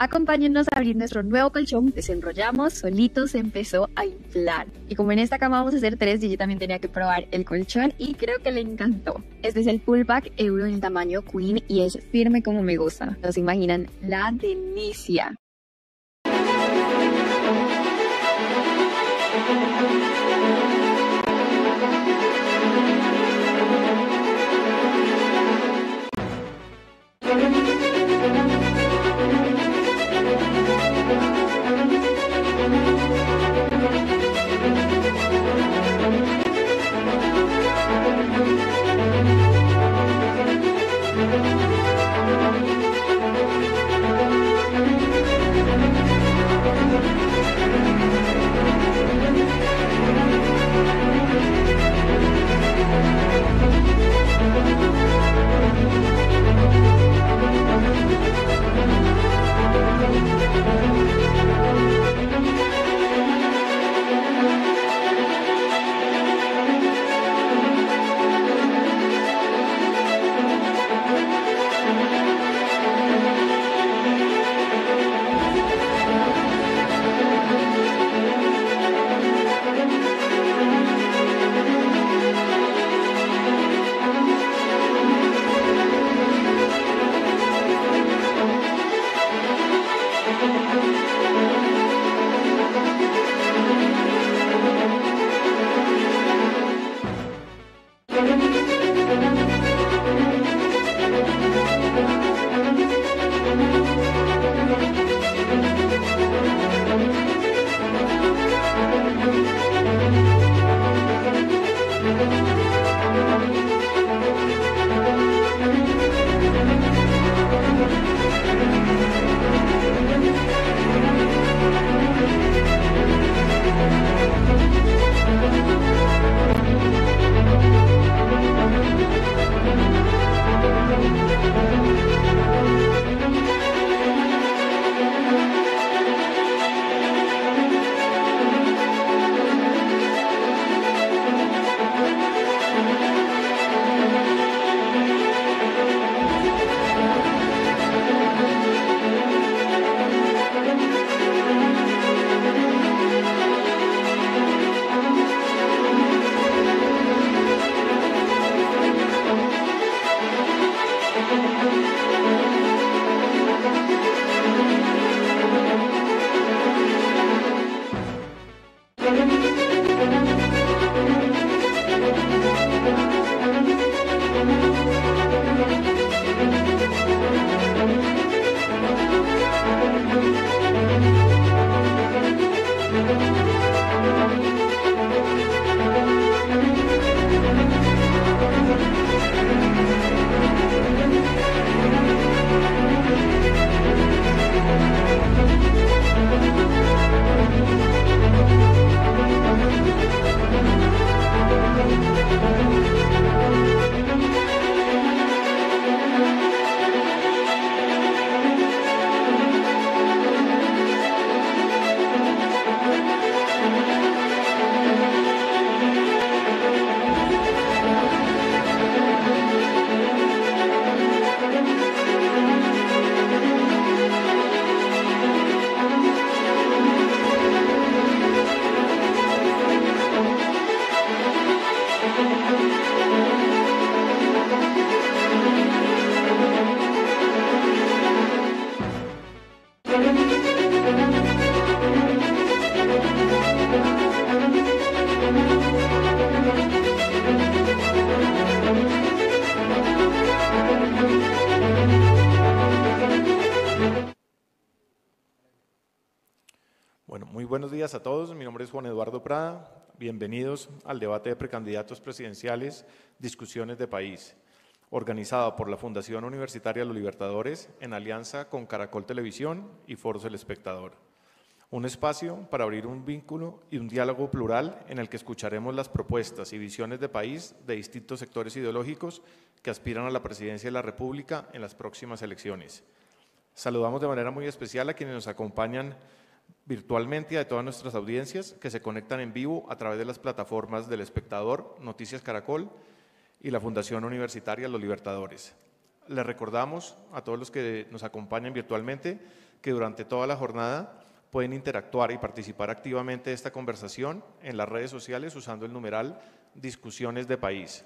Acompáñennos a abrir nuestro nuevo colchón, desenrollamos, solito se empezó a inflar. Y como en esta cama vamos a hacer 3, yo también tenía que probar el colchón y creo que le encantó. Este es el Pullback Euro en el tamaño Queen y es firme como me gusta. ¿No se imaginan la delicia? Bueno, muy buenos días a todos. Mi nombre es Juan Eduardo Prada. Bienvenidos al debate de precandidatos presidenciales, Discusiones de País, organizado por la Fundación Universitaria Los Libertadores en alianza con Caracol Televisión y Foros El Espectador. Un espacio para abrir un vínculo y un diálogo plural en el que escucharemos las propuestas y visiones de país de distintos sectores ideológicos que aspiran a la presidencia de la República en las próximas elecciones. Saludamos de manera muy especial a quienes nos acompañan virtualmente y a todas nuestras audiencias que se conectan en vivo a través de las plataformas del Espectador, Noticias Caracol y la Fundación Universitaria Los Libertadores. les recordamos a todos los que nos acompañan virtualmente que durante toda la jornada pueden interactuar y participar activamente de esta conversación en las redes sociales usando el numeral Discusiones de País.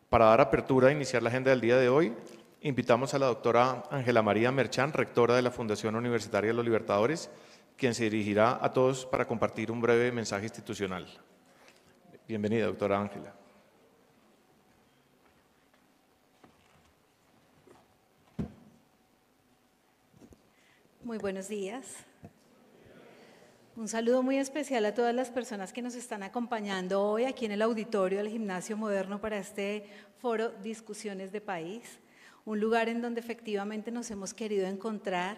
Para dar apertura a iniciar la agenda del día de hoy, invitamos a la doctora Ángela María Merchán, rectora de la Fundación Universitaria de los Libertadores, quien se dirigirá a todos para compartir un breve mensaje institucional. Bienvenida, doctora Ángela. Muy buenos días. Un saludo muy especial a todas las personas que nos están acompañando hoy aquí en el auditorio del Gimnasio Moderno para este foro Discusiones de País, un lugar en donde efectivamente nos hemos querido encontrar.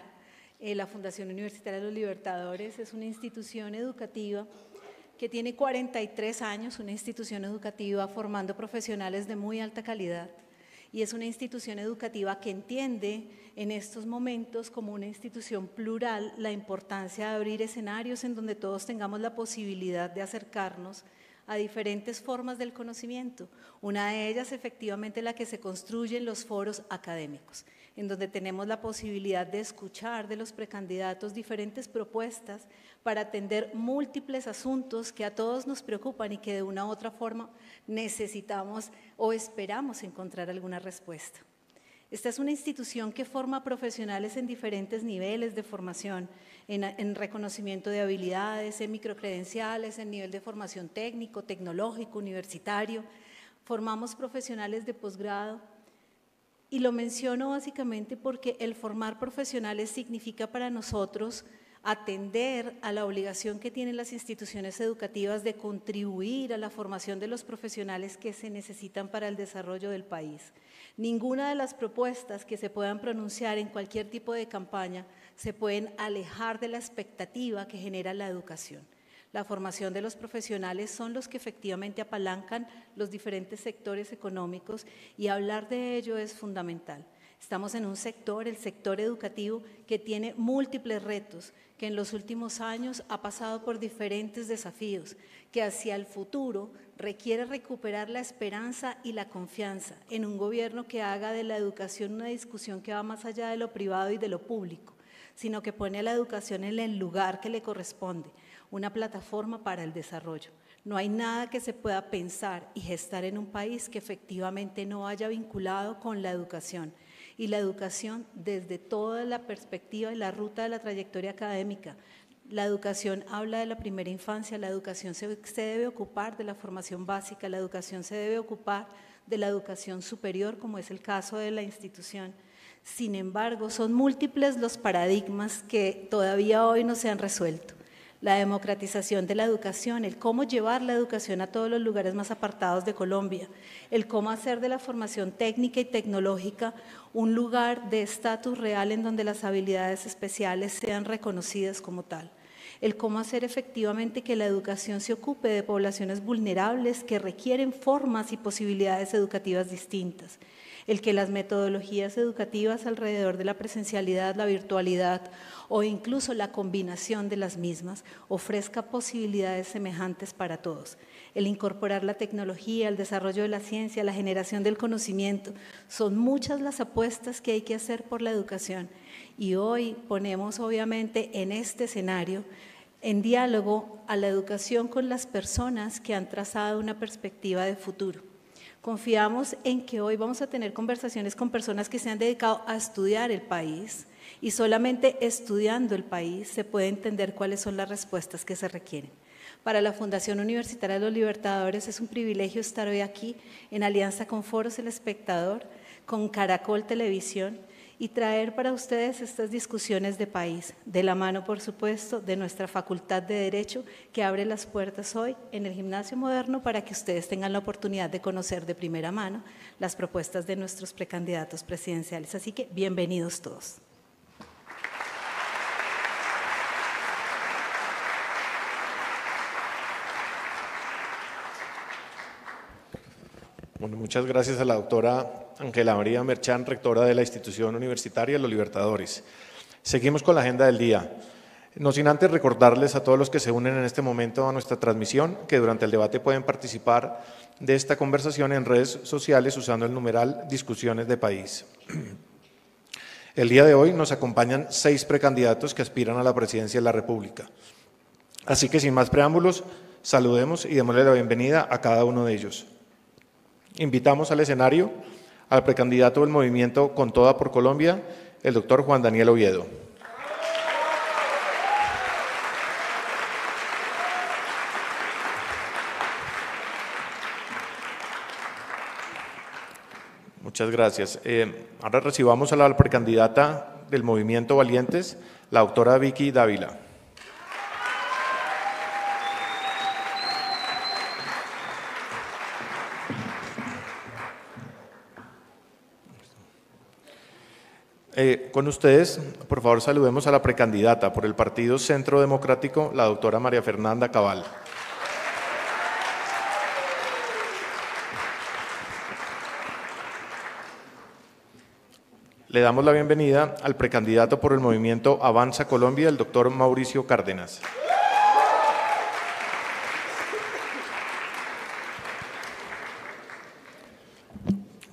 La Fundación Universitaria de los Libertadores es una institución educativa que tiene 43 años, una institución educativa formando profesionales de muy alta calidad. Y es una institución educativa que entiende en estos momentos como una institución plural la importancia de abrir escenarios en donde todos tengamos la posibilidad de acercarnos a diferentes formas del conocimiento. Una de ellas efectivamente la que se construye en los foros académicos, en donde tenemos la posibilidad de escuchar de los precandidatos diferentes propuestas para atender múltiples asuntos que a todos nos preocupan y que de una u otra forma necesitamos o esperamos encontrar alguna respuesta. Esta es una institución que forma profesionales en diferentes niveles de formación, en reconocimiento de habilidades, en microcredenciales, en nivel de formación técnico, tecnológico, universitario. Formamos profesionales de posgrado y lo menciono básicamente porque el formar profesionales significa para nosotros atender a la obligación que tienen las instituciones educativas de contribuir a la formación de los profesionales que se necesitan para el desarrollo del país. Ninguna de las propuestas que se puedan pronunciar en cualquier tipo de campaña se pueden alejar de la expectativa que genera la educación. La formación de los profesionales son los que efectivamente apalancan los diferentes sectores económicos y hablar de ello es fundamental. Estamos en un sector, el sector educativo, que tiene múltiples retos, que en los últimos años ha pasado por diferentes desafíos, que hacia el futuro requiere recuperar la esperanza y la confianza en un gobierno que haga de la educación una discusión que va más allá de lo privado y de lo público, sino que pone a la educación en el lugar que le corresponde, una plataforma para el desarrollo. No hay nada que se pueda pensar y gestar en un país que efectivamente no haya vinculado con la educación. Y la educación desde toda la perspectiva y la ruta de la trayectoria académica. La educación habla de la primera infancia, la educación se debe ocupar de la formación básica, la educación se debe ocupar de la educación superior, como es el caso de la institución. Sin embargo, son múltiples los paradigmas que todavía hoy no se han resuelto. La democratización de la educación, el cómo llevar la educación a todos los lugares más apartados de Colombia, el cómo hacer de la formación técnica y tecnológica un lugar de estatus real en donde las habilidades especiales sean reconocidas como tal, el cómo hacer efectivamente que la educación se ocupe de poblaciones vulnerables que requieren formas y posibilidades educativas distintas, el que las metodologías educativas alrededor de la presencialidad, la virtualidad o incluso la combinación de las mismas ofrezca posibilidades semejantes para todos. El incorporar la tecnología, el desarrollo de la ciencia, la generación del conocimiento, son muchas las apuestas que hay que hacer por la educación y hoy ponemos obviamente en este escenario en diálogo a la educación con las personas que han trazado una perspectiva de futuro. Confiamos en que hoy vamos a tener conversaciones con personas que se han dedicado a estudiar el país y solamente estudiando el país se puede entender cuáles son las respuestas que se requieren. Para la Fundación Universitaria de los Libertadores es un privilegio estar hoy aquí en alianza con Foros El Espectador, con Caracol Televisión y traer para ustedes estas discusiones de país, de la mano, por supuesto, de nuestra Facultad de Derecho, que abre las puertas hoy en el Gimnasio Moderno para que ustedes tengan la oportunidad de conocer de primera mano las propuestas de nuestros precandidatos presidenciales. Así que, bienvenidos todos. Bueno, muchas gracias a la doctora Ángela María Merchán, rectora de la Institución Universitaria de los Libertadores. Seguimos con la agenda del día. No sin antes recordarles a todos los que se unen en este momento a nuestra transmisión que durante el debate pueden participar de esta conversación en redes sociales usando el numeral Discusiones de País. El día de hoy nos acompañan 6 precandidatos que aspiran a la presidencia de la República. Así que sin más preámbulos, saludemos y démosle la bienvenida a cada uno de ellos. Invitamos al escenario al precandidato del movimiento Con Toda por Colombia, el doctor Juan Daniel Oviedo. Muchas gracias. Ahora recibamos a la precandidata del Movimiento Valientes, la doctora Vicky Dávila. Con ustedes, por favor, saludemos a la precandidata por el Partido Centro Democrático, la doctora María Fernanda Cabal. Le damos la bienvenida al precandidato por el movimiento Avanza Colombia, el doctor Mauricio Cárdenas.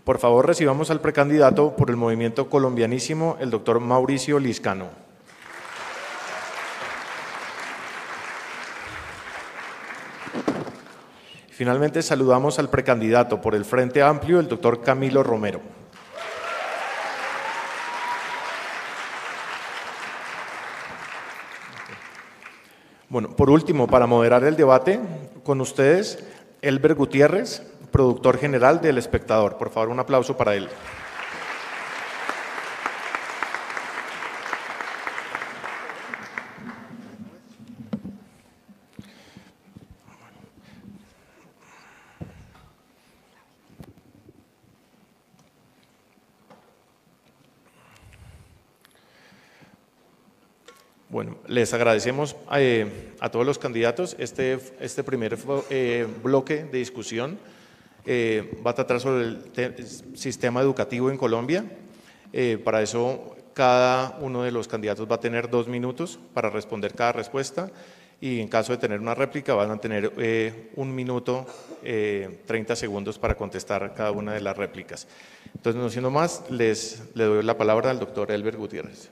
Por favor, recibamos al precandidato por el movimiento Colombianísimo, el doctor Mauricio Liscano. Finalmente, saludamos al precandidato por el Frente Amplio, el doctor Camilo Romero. Bueno, por último, para moderar el debate, con ustedes, Elber Gutiérrez, productor general del Espectador. Por favor, un aplauso para él. Bueno, les agradecemos a todos los candidatos. Este primer bloque de discusión va a tratar sobre el sistema educativo en Colombia. Para eso, cada uno de los candidatos va a tener 2 minutos para responder cada respuesta y en caso de tener una réplica van a tener 1 minuto 30 segundos para contestar cada una de las réplicas. Entonces, no siendo más, le doy la palabra al doctor Elber Gutiérrez.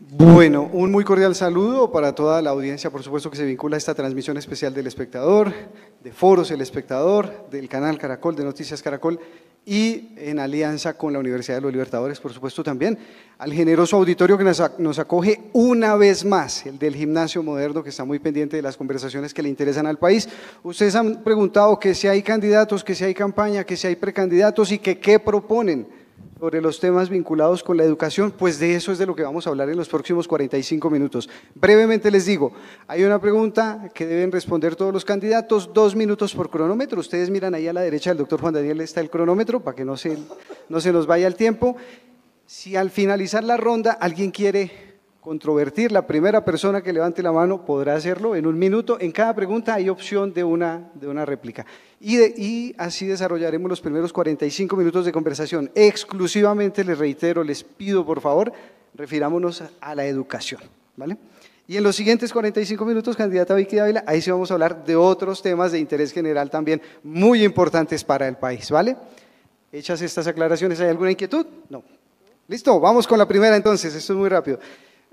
Bueno, un muy cordial saludo para toda la audiencia, por supuesto, que se vincula a esta transmisión especial del Espectador, de Foros El Espectador, del canal Caracol, de Noticias Caracol y en alianza con la Universidad de los Libertadores, por supuesto, también al generoso auditorio que nos acoge una vez más, el del Gimnasio Moderno, que está muy pendiente de las conversaciones que le interesan al país. Ustedes han preguntado que si hay candidatos, que si hay campaña, que si hay precandidatos y que qué proponen sobre los temas vinculados con la educación. Pues de eso es de lo que vamos a hablar en los próximos 45 minutos. Brevemente les digo, hay una pregunta que deben responder todos los candidatos, 2 minutos por cronómetro. Ustedes miran ahí a la derecha del doctor Juan Daniel está el cronómetro para que no se nos vaya el tiempo. Si al finalizar la ronda alguien quiere controvertir, la primera persona que levante la mano podrá hacerlo en 1 minuto. En cada pregunta hay opción de una réplica. Y así desarrollaremos los primeros 45 minutos de conversación. Exclusivamente, les reitero, les pido por favor, refirámonos a la educación, ¿vale? Y en los siguientes 45 minutos, candidata Vicky Dávila, ahí sí vamos a hablar de otros temas de interés general también muy importantes para el país, ¿vale? Hechas estas aclaraciones, ¿hay alguna inquietud? No. Listo, vamos con la primera entonces, esto es muy rápido.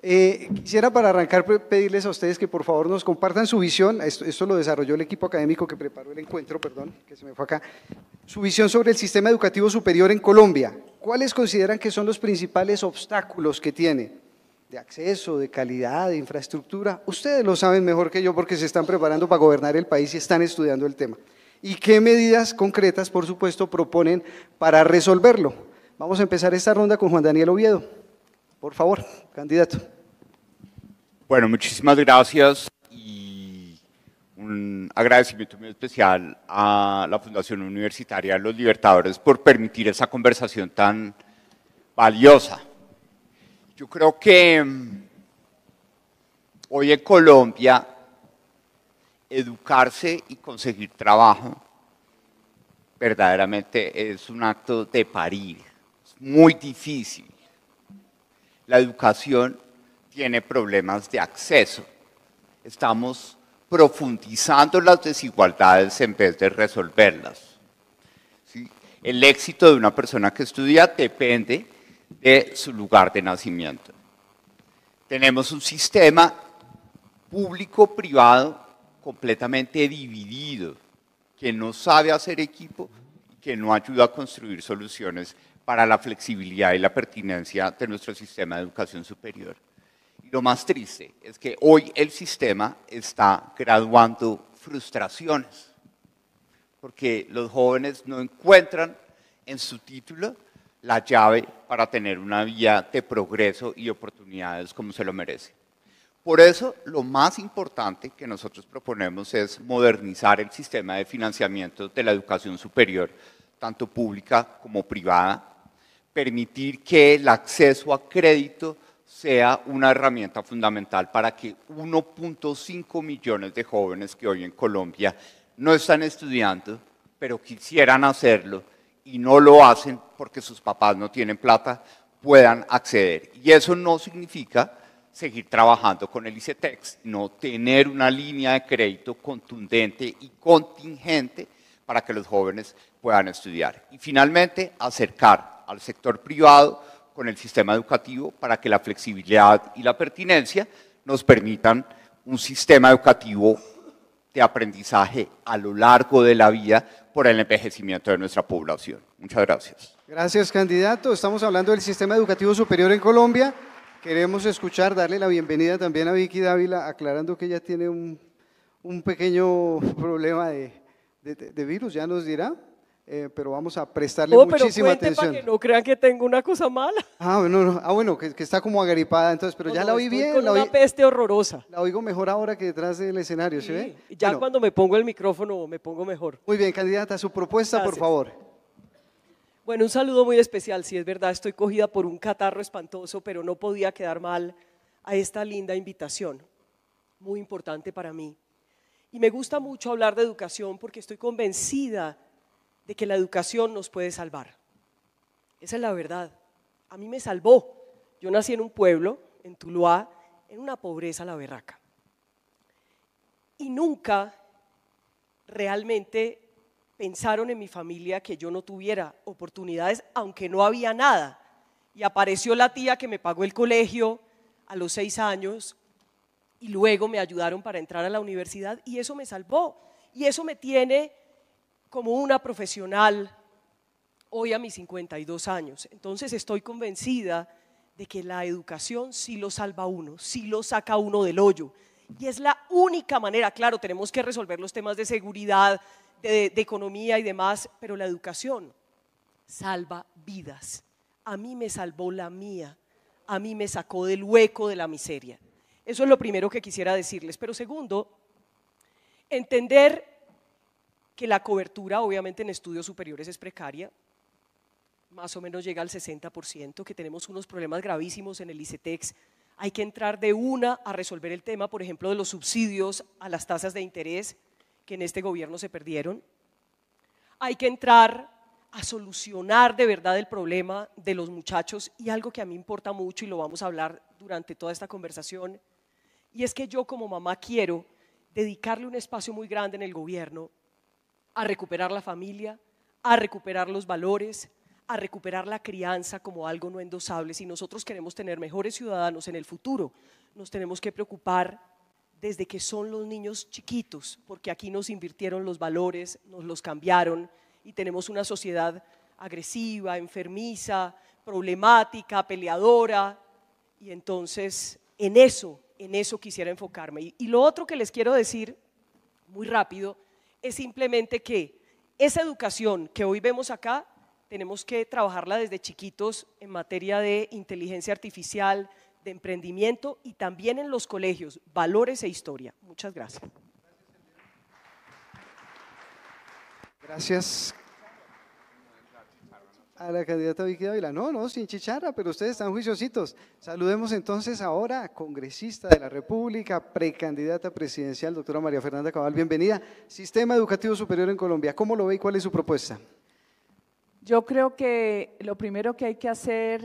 Quisiera para arrancar pedirles a ustedes que por favor nos compartan su visión, esto lo desarrolló el equipo académico que preparó el encuentro, perdón, que se me fue acá, su visión sobre el sistema educativo superior en Colombia. ¿Cuáles consideran que son los principales obstáculos que tiene? De acceso, de calidad, de infraestructura. Ustedes lo saben mejor que yo porque se están preparando para gobernar el país y están estudiando el tema. ¿Y qué medidas concretas, por supuesto, proponen para resolverlo? Vamos a empezar esta ronda con Juan Daniel Oviedo. Por favor, candidato. Bueno, muchísimas gracias y un agradecimiento muy especial a la Fundación Universitaria de los Libertadores por permitir esa conversación tan valiosa. Yo creo que hoy en Colombia educarse y conseguir trabajo verdaderamente es un acto de parir, es muy difícil. La educación tiene problemas de acceso. Estamos profundizando las desigualdades en vez de resolverlas. ¿Sí? El éxito de una persona que estudia depende de su lugar de nacimiento. Tenemos un sistema público-privado completamente dividido, que no sabe hacer equipo y que no ayuda a construir soluciones para la flexibilidad y la pertinencia de nuestro sistema de educación superior. Y lo más triste es que hoy el sistema está graduando frustraciones, porque los jóvenes no encuentran en su título la llave para tener una vía de progreso y oportunidades como se lo merece. Por eso, lo más importante que nosotros proponemos es modernizar el sistema de financiamiento de la educación superior, tanto pública como privada, permitir que el acceso a crédito sea una herramienta fundamental para que 1.5 millones de jóvenes que hoy en Colombia no están estudiando, pero quisieran hacerlo y no lo hacen porque sus papás no tienen plata, puedan acceder. Y eso no significa seguir trabajando con el ICETEX, no tener una línea de crédito contundente y contingente para que los jóvenes puedan estudiar. Y finalmente, acercar al sector privado con el sistema educativo para que la flexibilidad y la pertinencia nos permitan un sistema educativo de aprendizaje a lo largo de la vida por el envejecimiento de nuestra población. Muchas gracias. Gracias, candidato. Estamos hablando del sistema educativo superior en Colombia. Queremos escuchar, darle la bienvenida también a Vicky Dávila, aclarando que ella tiene un pequeño problema de virus, ya nos dirá, pero vamos a prestarle muchísima atención. Para que no crean que tengo una cosa mala. Bueno, que está como agripada, entonces, pero ya la oí bien. Con una peste horrorosa. La oigo mejor ahora que detrás del escenario, ¿sí ve? Ya bueno, cuando me pongo el micrófono me pongo mejor. Muy bien, candidata, su propuesta, gracias. Por favor. Bueno, un saludo muy especial. Sí, es verdad, estoy cogida por un catarro espantoso, pero no podía quedar mal a esta linda invitación, muy importante para mí. Y me gusta mucho hablar de educación porque estoy convencida de que la educación nos puede salvar. Esa es la verdad. A mí me salvó. Yo nací en un pueblo, en Tuluá, en una pobreza la berraca. Y nunca realmente pensaron en mi familia que yo no tuviera oportunidades, aunque no había nada. Y apareció la tía que me pagó el colegio a los 6 años y luego me ayudaron para entrar a la universidad y eso me salvó. Y eso me tiene como una profesional hoy a mis 52 años. Entonces estoy convencida de que la educación sí lo salva a uno, sí lo saca a uno del hoyo. Y es la única manera, claro, tenemos que resolver los temas de seguridad, de economía y demás, pero la educación salva vidas. A mí me salvó la mía, a mí me sacó del hueco de la miseria. Eso es lo primero que quisiera decirles. Pero segundo, entender que la cobertura obviamente en estudios superiores es precaria, más o menos llega al 60%, que tenemos unos problemas gravísimos en el ICETEX. Hay que entrar de una a resolver el tema, por ejemplo, de los subsidios a las tasas de interés que en este gobierno se perdieron. Hay que entrar a solucionar de verdad el problema de los muchachos y algo que a mí importa mucho y lo vamos a hablar durante toda esta conversación, y es que yo como mamá quiero dedicarle un espacio muy grande en el gobierno a recuperar la familia, a recuperar los valores, a recuperar la crianza como algo no endosable. Si nosotros queremos tener mejores ciudadanos en el futuro, nos tenemos que preocupar desde que son los niños chiquitos, porque aquí nos invirtieron los valores, nos los cambiaron y tenemos una sociedad agresiva, enfermiza, problemática, peleadora, y entonces en eso quisiera enfocarme. Y lo otro que les quiero decir muy rápido es simplemente que esa educación que hoy vemos acá tenemos que trabajarla desde chiquitos en materia de inteligencia artificial, de emprendimiento y también en los colegios, valores e historia. Muchas gracias. Gracias a la candidata Vicky Dávila. No, sin chicharra, pero ustedes están juiciositos. Saludemos entonces ahora a congresista de la República, precandidata presidencial, doctora María Fernanda Cabal. Bienvenida. Sistema Educativo Superior en Colombia, ¿cómo lo ve y cuál es su propuesta? Yo creo que lo primero que hay que hacer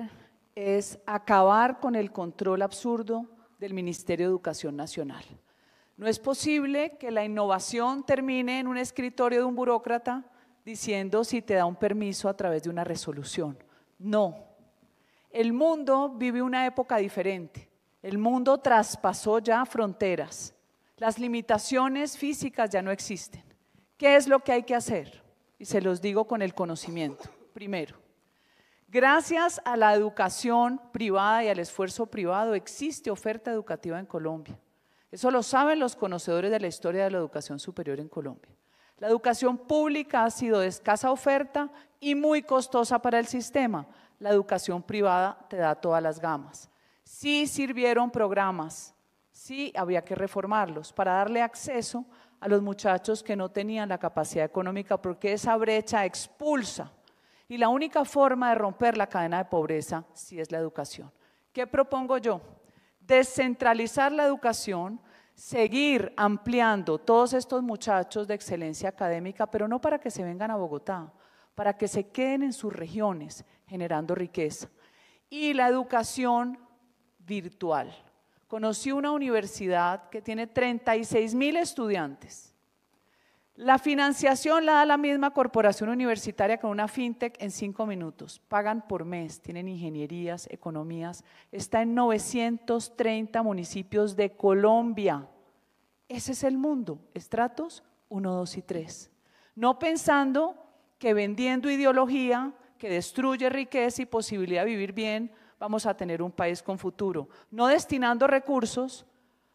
es acabar con el control absurdo del Ministerio de Educación Nacional. No es posible que la innovación termine en un escritorio de un burócrata diciendo si te da un permiso a través de una resolución. No. El mundo vive una época diferente. El mundo traspasó ya fronteras. Las limitaciones físicas ya no existen. ¿Qué es lo que hay que hacer? Y se los digo con el conocimiento. Primero, gracias a la educación privada y al esfuerzo privado existe oferta educativa en Colombia. Eso lo saben los conocedores de la historia de la educación superior en Colombia. La educación pública ha sido de escasa oferta y muy costosa para el sistema. La educación privada te da todas las gamas. Sí sirvieron programas, sí había que reformarlos para darle acceso a los muchachos que no tenían la capacidad económica, porque esa brecha expulsa. Y la única forma de romper la cadena de pobreza sí es la educación. ¿Qué propongo yo? Descentralizar la educación, seguir ampliando todos estos muchachos de excelencia académica, pero no para que se vengan a Bogotá, para que se queden en sus regiones generando riqueza. Y la educación virtual. Conocí una universidad que tiene 36.000 estudiantes. La financiación la da la misma corporación universitaria con una fintech en 5 minutos. Pagan por mes, tienen ingenierías, economías. Está en 930 municipios de Colombia. Ese es el mundo, estratos 1, 2 y 3. No pensando que vendiendo ideología que destruye riqueza y posibilidad de vivir bien, vamos a tener un país con futuro. No destinando recursos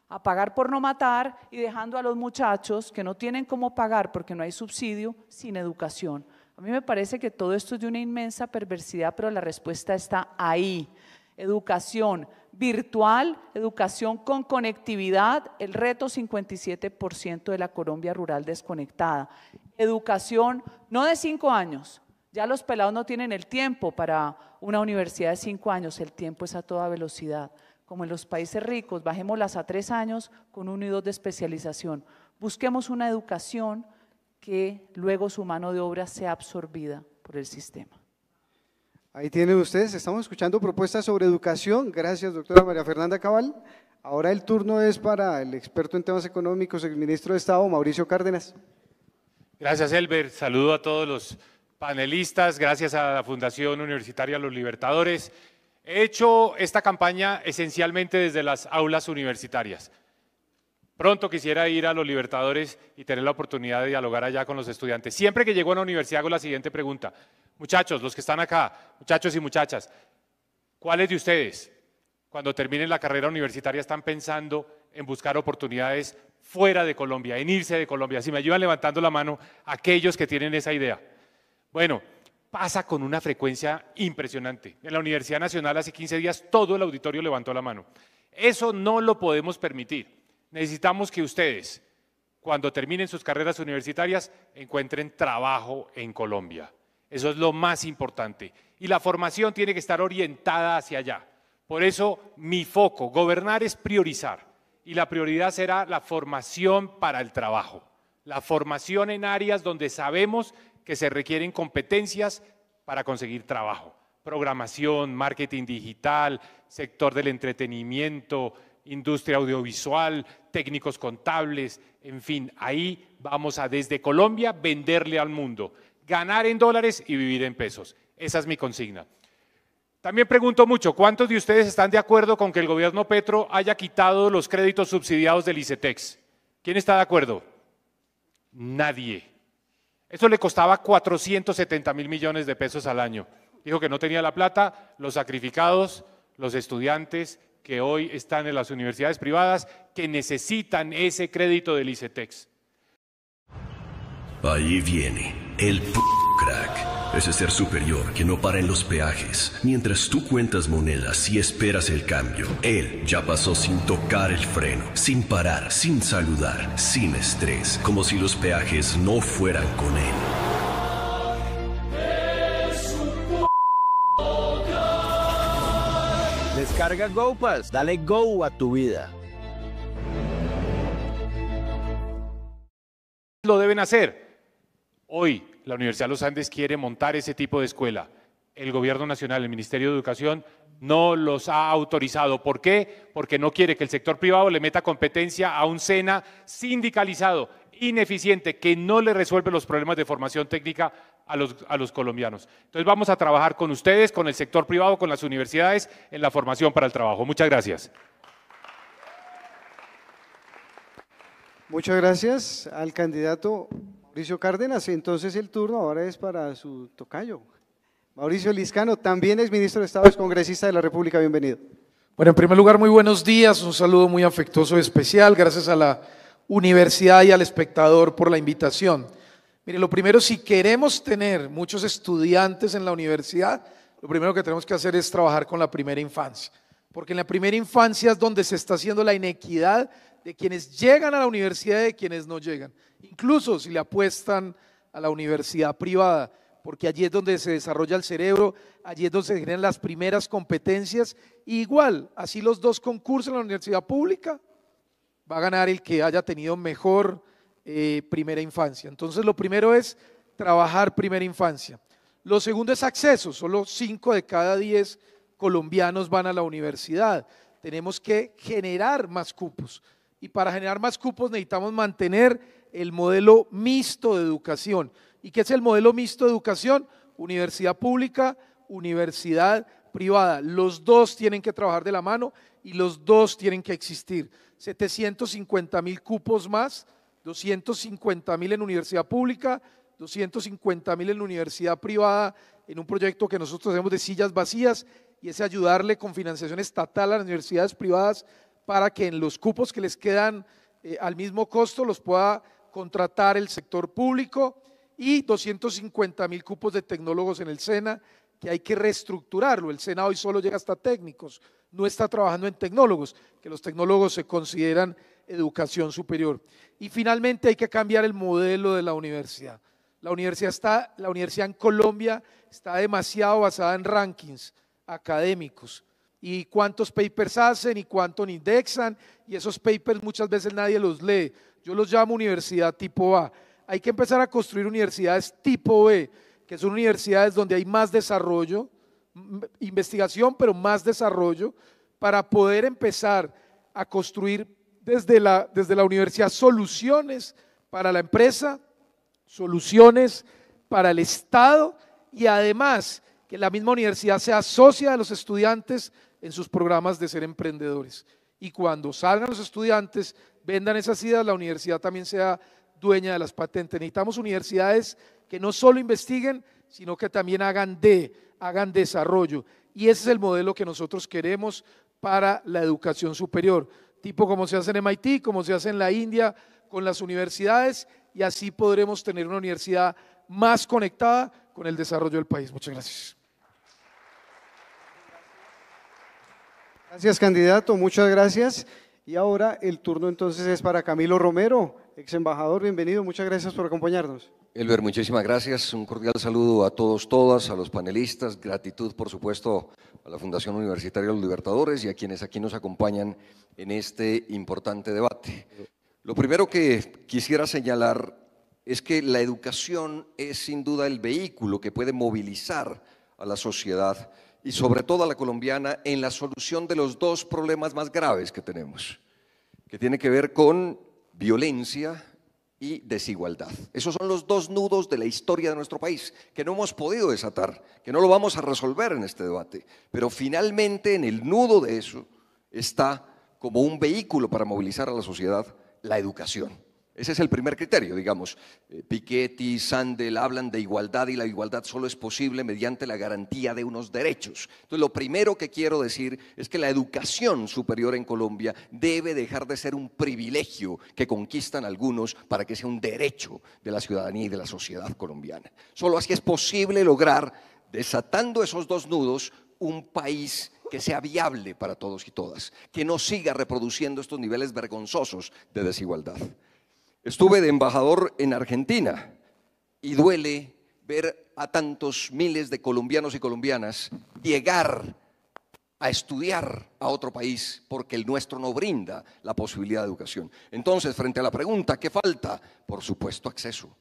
a pagar por no matar y dejando a los muchachos que no tienen cómo pagar porque no hay subsidio, sin educación. A mí me parece que todo esto es de una inmensa perversidad, pero la respuesta está ahí. Educación virtual, educación con conectividad, el reto 57% de la Colombia rural desconectada. Educación no de 5 años, ya los pelados no tienen el tiempo para una universidad de 5 años, el tiempo es a toda velocidad. Como en los países ricos, bajémoslas a 3 años con 1 y 2 de especialización. Busquemos una educación que luego su mano de obra sea absorbida por el sistema. Ahí tienen ustedes, estamos escuchando propuestas sobre educación. Gracias, doctora María Fernanda Cabal. Ahora el turno es para el experto en temas económicos, el ministro de Estado, Mauricio Cárdenas. Gracias, Elber. Saludo a todos los panelistas, gracias a la Fundación Universitaria Los Libertadores. He hecho esta campaña esencialmente desde las aulas universitarias. Pronto quisiera ir a Los Libertadores y tener la oportunidad de dialogar allá con los estudiantes. Siempre que llego a una universidad hago la siguiente pregunta. Muchachos, los que están acá, muchachos y muchachas, ¿cuáles de ustedes, cuando terminen la carrera universitaria, están pensando en buscar oportunidades fuera de Colombia, en irse de Colombia? Si me ayudan levantando la mano aquellos que tienen esa idea. Bueno, pasa con una frecuencia impresionante. En la Universidad Nacional hace 15 días todo el auditorio levantó la mano. Eso no lo podemos permitir. Necesitamos que ustedes, cuando terminen sus carreras universitarias, encuentren trabajo en Colombia. Eso es lo más importante. Y la formación tiene que estar orientada hacia allá. Por eso mi foco, gobernar es priorizar. Y la prioridad será la formación para el trabajo. La formación en áreas donde sabemos que se requieren competencias para conseguir trabajo. Programación, marketing digital, sector del entretenimiento, industria audiovisual, técnicos contables, en fin, ahí vamos a desde Colombia venderle al mundo, ganar en dólares y vivir en pesos. Esa es mi consigna. También pregunto mucho, ¿cuántos de ustedes están de acuerdo con que el gobierno Petro haya quitado los créditos subsidiados del ICETEX? ¿Quién está de acuerdo? Nadie. Eso le costaba 470.000 millones de pesos al año. Dijo que no tenía la plata, los sacrificados, los estudiantes que hoy están en las universidades privadas, que necesitan ese crédito del ICETEX. Ahí viene el crack. Ese ser superior que no para en los peajes. Mientras tú cuentas monedas y esperas el cambio, él ya pasó sin tocar el freno, sin parar, sin saludar, sin estrés, como si los peajes no fueran con él. Descarga GoPass, dale Go a tu vida. Lo deben hacer. Hoy la Universidad de los Andes quiere montar ese tipo de escuela. el Gobierno Nacional, el Ministerio de Educación, no los ha autorizado. ¿Por qué? Porque no quiere que el sector privado le meta competencia a un SENA sindicalizado, ineficiente, que no le resuelve los problemas de formación técnica a los colombianos. Entonces vamos a trabajar con ustedes, con el sector privado, con las universidades, en la formación para el trabajo. Muchas gracias. Muchas gracias al candidato Mauricio Cárdenas. Entonces el turno ahora es para su tocayo, Mauricio Liscano, también es ministro de Estado, es congresista de la República. Bienvenido. Bueno, en primer lugar, muy buenos días, un saludo muy afectuoso y especial, gracias a la universidad y al espectador por la invitación. Mire, lo primero, si queremos tener muchos estudiantes en la universidad, lo primero que tenemos que hacer es trabajar con la primera infancia, porque en la primera infancia es donde se está haciendo la inequidad de quienes llegan a la universidad y de quienes no llegan, incluso si le apuestan a la universidad privada, porque allí es donde se desarrolla el cerebro, allí es donde se generan las primeras competencias. Y igual, así los dos concursos en la universidad pública, va a ganar el que haya tenido mejor primera infancia. Entonces lo primero es trabajar primera infancia. Lo segundo es acceso, solo 5 de cada 10 colombianos van a la universidad. Tenemos que generar más cupos y para generar más cupos necesitamos mantener el modelo mixto de educación. ¿Y qué es el modelo mixto de educación? Universidad pública, universidad privada. Los dos tienen que trabajar de la mano y los dos tienen que existir. 750.000 cupos más, 250.000 en universidad pública, 250.000 en universidad privada, en un proyecto que nosotros hacemos de sillas vacías, y es ayudarle con financiación estatal a las universidades privadas para que en los cupos que les quedan al mismo costo los pueda contratar el sector público, y 250.000 cupos de tecnólogos en el SENA, que hay que reestructurarlo. El SENA hoy solo llega hasta técnicos, no está trabajando en tecnólogos, que los tecnólogos se consideran educación superior. Y finalmente hay que cambiar el modelo de la universidad. La universidad en Colombia está demasiado basada en rankings académicos, y cuántos papers hacen y cuánto indexan, y esos papers muchas veces nadie los lee. Yo los llamo universidad tipo A. Hay que empezar a construir universidades tipo B, que son universidades donde hay más desarrollo, investigación, pero más desarrollo, para poder empezar a construir desde la universidad soluciones para la empresa, soluciones para el Estado, y además que la misma universidad sea socia de los estudiantes en sus programas de ser emprendedores. Y cuando salgan los estudiantes, vendan esas ideas, la universidad también sea dueña de las patentes. Necesitamos universidades que no solo investiguen, sino que también hagan desarrollo. Y ese es el modelo que nosotros queremos para la educación superior, tipo como se hace en MIT, como se hace en la India con las universidades, y así podremos tener una universidad más conectada con el desarrollo del país. Muchas gracias. Gracias, candidato, muchas gracias. Y ahora el turno entonces es para Camilo Romero, ex embajador. Bienvenido, muchas gracias por acompañarnos. Elber, muchísimas gracias, un cordial saludo a todos, todas, a los panelistas, gratitud por supuesto a la Fundación Universitaria de los Libertadores y a quienes aquí nos acompañan en este importante debate. Lo primero que quisiera señalar es que la educación es sin duda el vehículo que puede movilizar a la sociedad y sobre todo a la colombiana en la solución de los dos problemas más graves que tenemos, que tiene que ver con violencia y desigualdad. Esos son los dos nudos de la historia de nuestro país, que no hemos podido desatar, que no lo vamos a resolver en este debate, pero finalmente en el nudo de eso está como un vehículo para movilizar a la sociedad la educación. Ese es el primer criterio, digamos. Piketty, Sandel hablan de igualdad y la igualdad solo es posible mediante la garantía de unos derechos. Entonces, lo primero que quiero decir es que la educación superior en Colombia debe dejar de ser un privilegio que conquistan algunos para que sea un derecho de la ciudadanía y de la sociedad colombiana. Solo así es posible lograr, desatando esos dos nudos, un país que sea viable para todos y todas, que no siga reproduciendo estos niveles vergonzosos de desigualdad. Estuve de embajador en Argentina y duele ver a tantos miles de colombianos y colombianas llegar a estudiar a otro país porque el nuestro no brinda la posibilidad de educación. Entonces, frente a la pregunta, ¿qué falta? Por supuesto, acceso.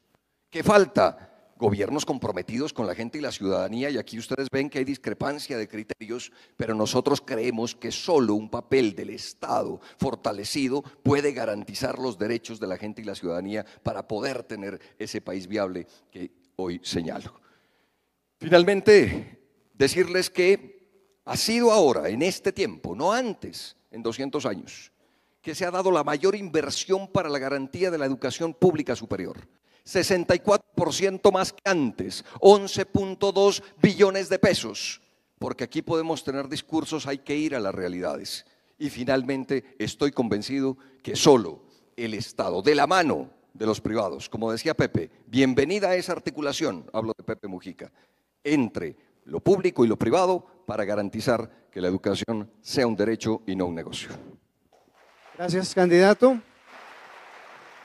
¿Qué falta? gobiernos comprometidos con la gente y la ciudadanía, y aquí ustedes ven que hay discrepancia de criterios, pero nosotros creemos que solo un papel del Estado fortalecido puede garantizar los derechos de la gente y la ciudadanía para poder tener ese país viable que hoy señalo. Finalmente, decirles que ha sido ahora, en este tiempo, no antes, en 200 años, que se ha dado la mayor inversión para la garantía de la educación pública superior. 64% más que antes, 11.2 billones de pesos, porque aquí podemos tener discursos, hay que ir a las realidades. Y finalmente estoy convencido que solo el Estado, de la mano de los privados, como decía Pepe, bienvenida a esa articulación, hablo de Pepe Mujica, entre lo público y lo privado para garantizar que la educación sea un derecho y no un negocio. Gracias, candidato.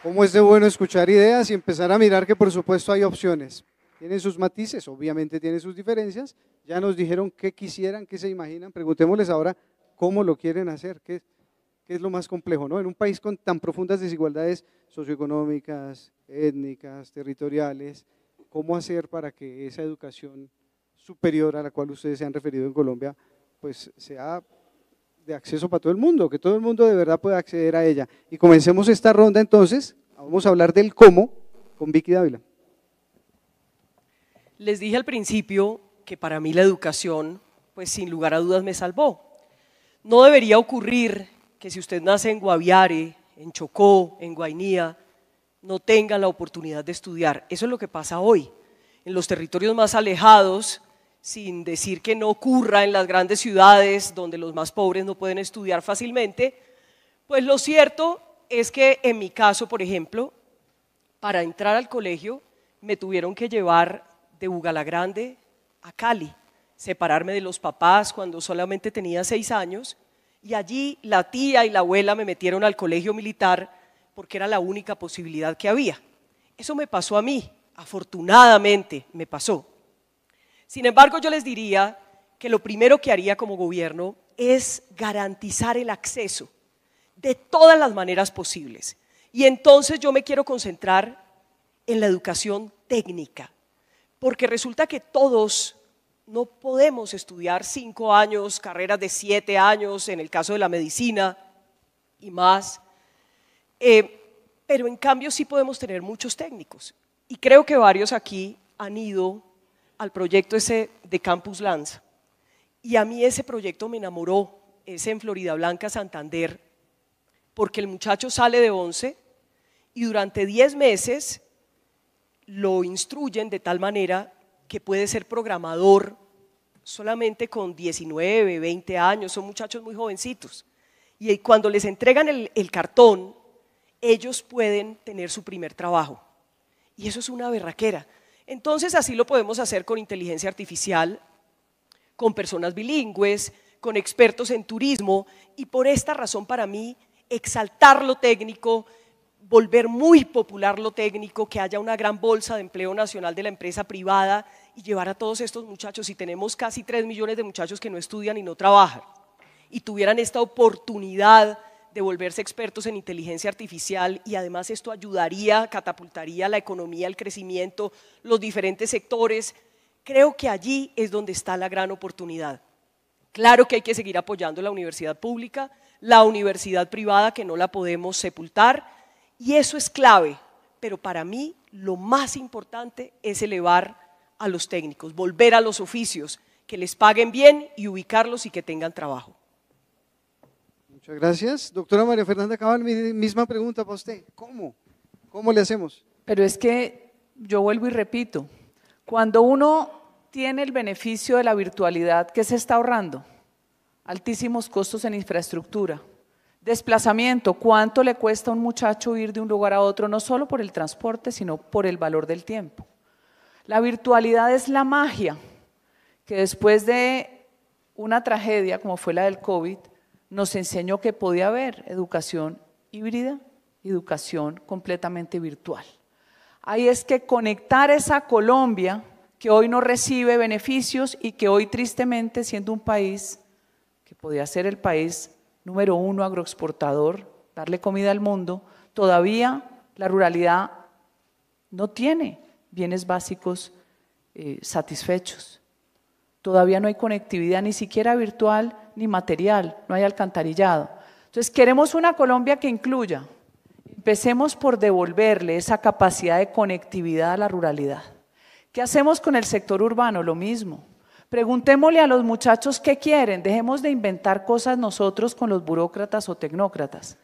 ¿Cómo es de bueno escuchar ideas y empezar a mirar que por supuesto hay opciones? Tienen sus matices, obviamente tienen sus diferencias, ya nos dijeron qué quisieran, qué se imaginan, preguntémosles ahora cómo lo quieren hacer, qué es lo más complejo, ¿no? En un país con tan profundas desigualdades socioeconómicas, étnicas, territoriales, ¿cómo hacer para que esa educación superior a la cual ustedes se han referido en Colombia, pues sea de acceso para todo el mundo, que todo el mundo de verdad pueda acceder a ella? Y comencemos esta ronda entonces, vamos a hablar del cómo con Vicky Dávila. Les dije al principio que para mí la educación, pues sin lugar a dudas me salvó. No debería ocurrir que si usted nace en Guaviare, en Chocó, en Guainía, no tenga la oportunidad de estudiar. Eso es lo que pasa hoy. En los territorios más alejados, sin decir que no ocurra en las grandes ciudades donde los más pobres no pueden estudiar fácilmente, pues lo cierto es que en mi caso, por ejemplo, para entrar al colegio me tuvieron que llevar de Bugalagrande a Cali, separarme de los papás cuando solamente tenía 6 años, y allí la tía y la abuela me metieron al colegio militar porque era la única posibilidad que había. Eso me pasó a mí, afortunadamente me pasó. Sin embargo, yo les diría que lo primero que haría como gobierno es garantizar el acceso de todas las maneras posibles. Y entonces yo me quiero concentrar en la educación técnica, porque resulta que todos no podemos estudiar 5 años, carreras de 7 años, en el caso de la medicina y más, pero en cambio sí podemos tener muchos técnicos. Y creo que varios aquí han ido al proyecto ese de Campus Lanza. Y a mí ese proyecto me enamoró, ese en Floridablanca, Santander, porque el muchacho sale de 11 y durante 10 meses lo instruyen de tal manera que puede ser programador solamente con 19, 20 años, son muchachos muy jovencitos. Y cuando les entregan el cartón, ellos pueden tener su primer trabajo. Y eso es una berraquera. Entonces así lo podemos hacer con inteligencia artificial, con personas bilingües, con expertos en turismo, y por esta razón para mí exaltar lo técnico, volver muy popular lo técnico, que haya una gran bolsa de empleo nacional de la empresa privada y llevar a todos estos muchachos, y tenemos casi 3 millones de muchachos que no estudian y no trabajan, y tuvieran esta oportunidad de volverse expertos en inteligencia artificial, y además esto ayudaría, catapultaría la economía, el crecimiento, los diferentes sectores. Creo que allí es donde está la gran oportunidad. Claro que hay que seguir apoyando la universidad pública, la universidad privada, que no la podemos sepultar, y eso es clave, pero para mí lo más importante es elevar a los técnicos, volver a los oficios, que les paguen bien y ubicarlos y que tengan trabajo. Muchas gracias. Doctora María Fernanda Cabal, misma pregunta para usted. ¿Cómo? ¿Cómo le hacemos? Pero es que yo vuelvo y repito, cuando uno tiene el beneficio de la virtualidad, ¿qué se está ahorrando? Altísimos costos en infraestructura. Desplazamiento, ¿cuánto le cuesta a un muchacho ir de un lugar a otro? No solo por el transporte, sino por el valor del tiempo. La virtualidad es la magia que después de una tragedia como fue la del COVID, nos enseñó que podía haber educación híbrida, educación completamente virtual. Ahí es que conectar esa Colombia que hoy no recibe beneficios y que hoy tristemente, siendo un país que podía ser el país número 1 agroexportador, darle comida al mundo, todavía la ruralidad no tiene bienes básicos satisfechos. Todavía no hay conectividad ni siquiera virtual ni material, no hay alcantarillado. Entonces queremos una Colombia que incluya. Empecemos por devolverle esa capacidad de conectividad a la ruralidad. ¿Qué hacemos con el sector urbano? Lo mismo. Preguntémosle a los muchachos qué quieren, dejemos de inventar cosas nosotros con los burócratas o tecnócratas.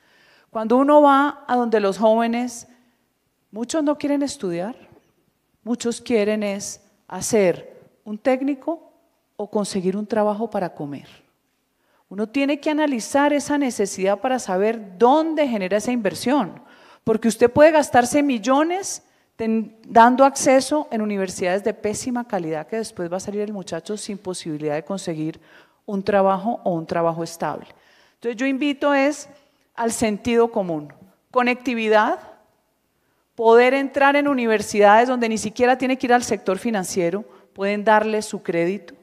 Cuando uno va a donde los jóvenes, muchos no quieren estudiar, muchos quieren es hacer un técnico o conseguir un trabajo para comer. Uno tiene que analizar esa necesidad para saber dónde genera esa inversión, porque usted puede gastarse millones dando acceso en universidades de pésima calidad que después va a salir el muchacho sin posibilidad de conseguir un trabajo o un trabajo estable. Entonces yo invito al sentido común, conectividad, poder entrar en universidades donde ni siquiera tiene que ir al sector financiero, pueden darle su crédito,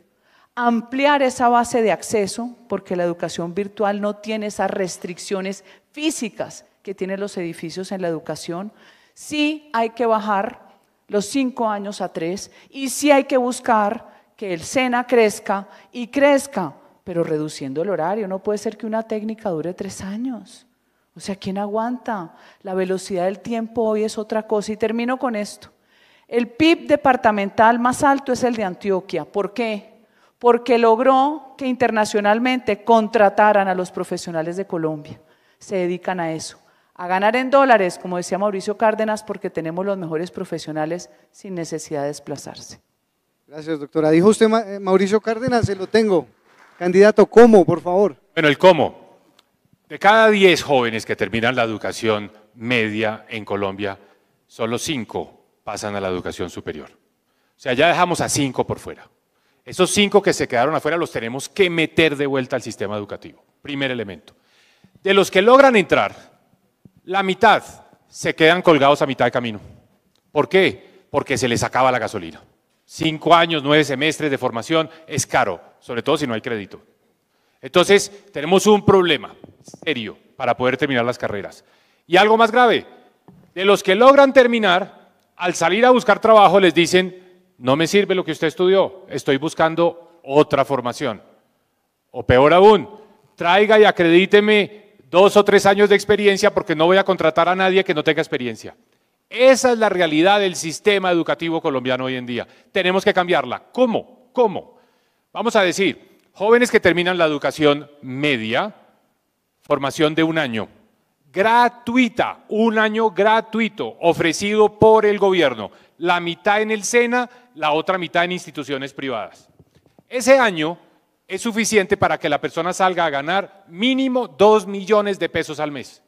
ampliar esa base de acceso, porque la educación virtual no tiene esas restricciones físicas que tienen los edificios en la educación. Sí hay que bajar los 5 años a 3 y sí hay que buscar que el SENA crezca y crezca, pero reduciendo el horario. No puede ser que una técnica dure 3 años. O sea, ¿quién aguanta? La velocidad del tiempo hoy es otra cosa. Y termino con esto. El PIB departamental más alto es el de Antioquia. ¿Por qué? Porque logró que internacionalmente contrataran a los profesionales de Colombia. Se dedican a eso. A ganar en dólares, como decía Mauricio Cárdenas, porque tenemos los mejores profesionales sin necesidad de desplazarse. Gracias, doctora. Dijo usted, Mauricio Cárdenas, se lo tengo. Candidato, ¿cómo, por favor? Bueno, el cómo. De cada 10 jóvenes que terminan la educación media en Colombia, solo 5 pasan a la educación superior. O sea, ya dejamos a 5 por fuera. Esos 5 que se quedaron afuera los tenemos que meter de vuelta al sistema educativo. Primer elemento. De los que logran entrar, la mitad se quedan colgados a mitad de camino. ¿Por qué? Porque se les acaba la gasolina. 5 años, 9 semestres de formación es caro, sobre todo si no hay crédito. Entonces, tenemos un problema serio para poder terminar las carreras. Y algo más grave, de los que logran terminar, al salir a buscar trabajo les dicen, no me sirve lo que usted estudió, estoy buscando otra formación. O peor aún, traiga y acredíteme 2 o 3 años de experiencia porque no voy a contratar a nadie que no tenga experiencia. Esa es la realidad del sistema educativo colombiano hoy en día. Tenemos que cambiarla. ¿Cómo? ¿Cómo? Vamos a decir, jóvenes que terminan la educación media, formación de 1 año, gratuita, 1 año gratuito, ofrecido por el gobierno, la mitad en el SENA, la otra mitad en instituciones privadas. Ese año es suficiente para que la persona salga a ganar mínimo 2 millones de pesos al mes.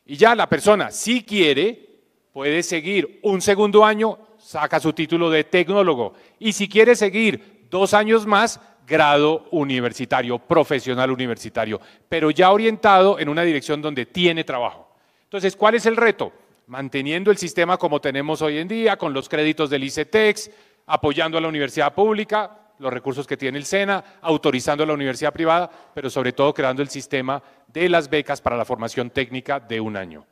Y ya la persona, si quiere, puede seguir un segundo año, saca su título de tecnólogo. Y si quiere seguir 2 años más, grado universitario, profesional universitario, pero ya orientado en una dirección donde tiene trabajo. Entonces, ¿cuál es el reto? Manteniendo el sistema como tenemos hoy en día, con los créditos del ICETEX, apoyando a la universidad pública, los recursos que tiene el SENA, autorizando a la universidad privada, pero sobre todo creando el sistema de las becas para la formación técnica de 1 año.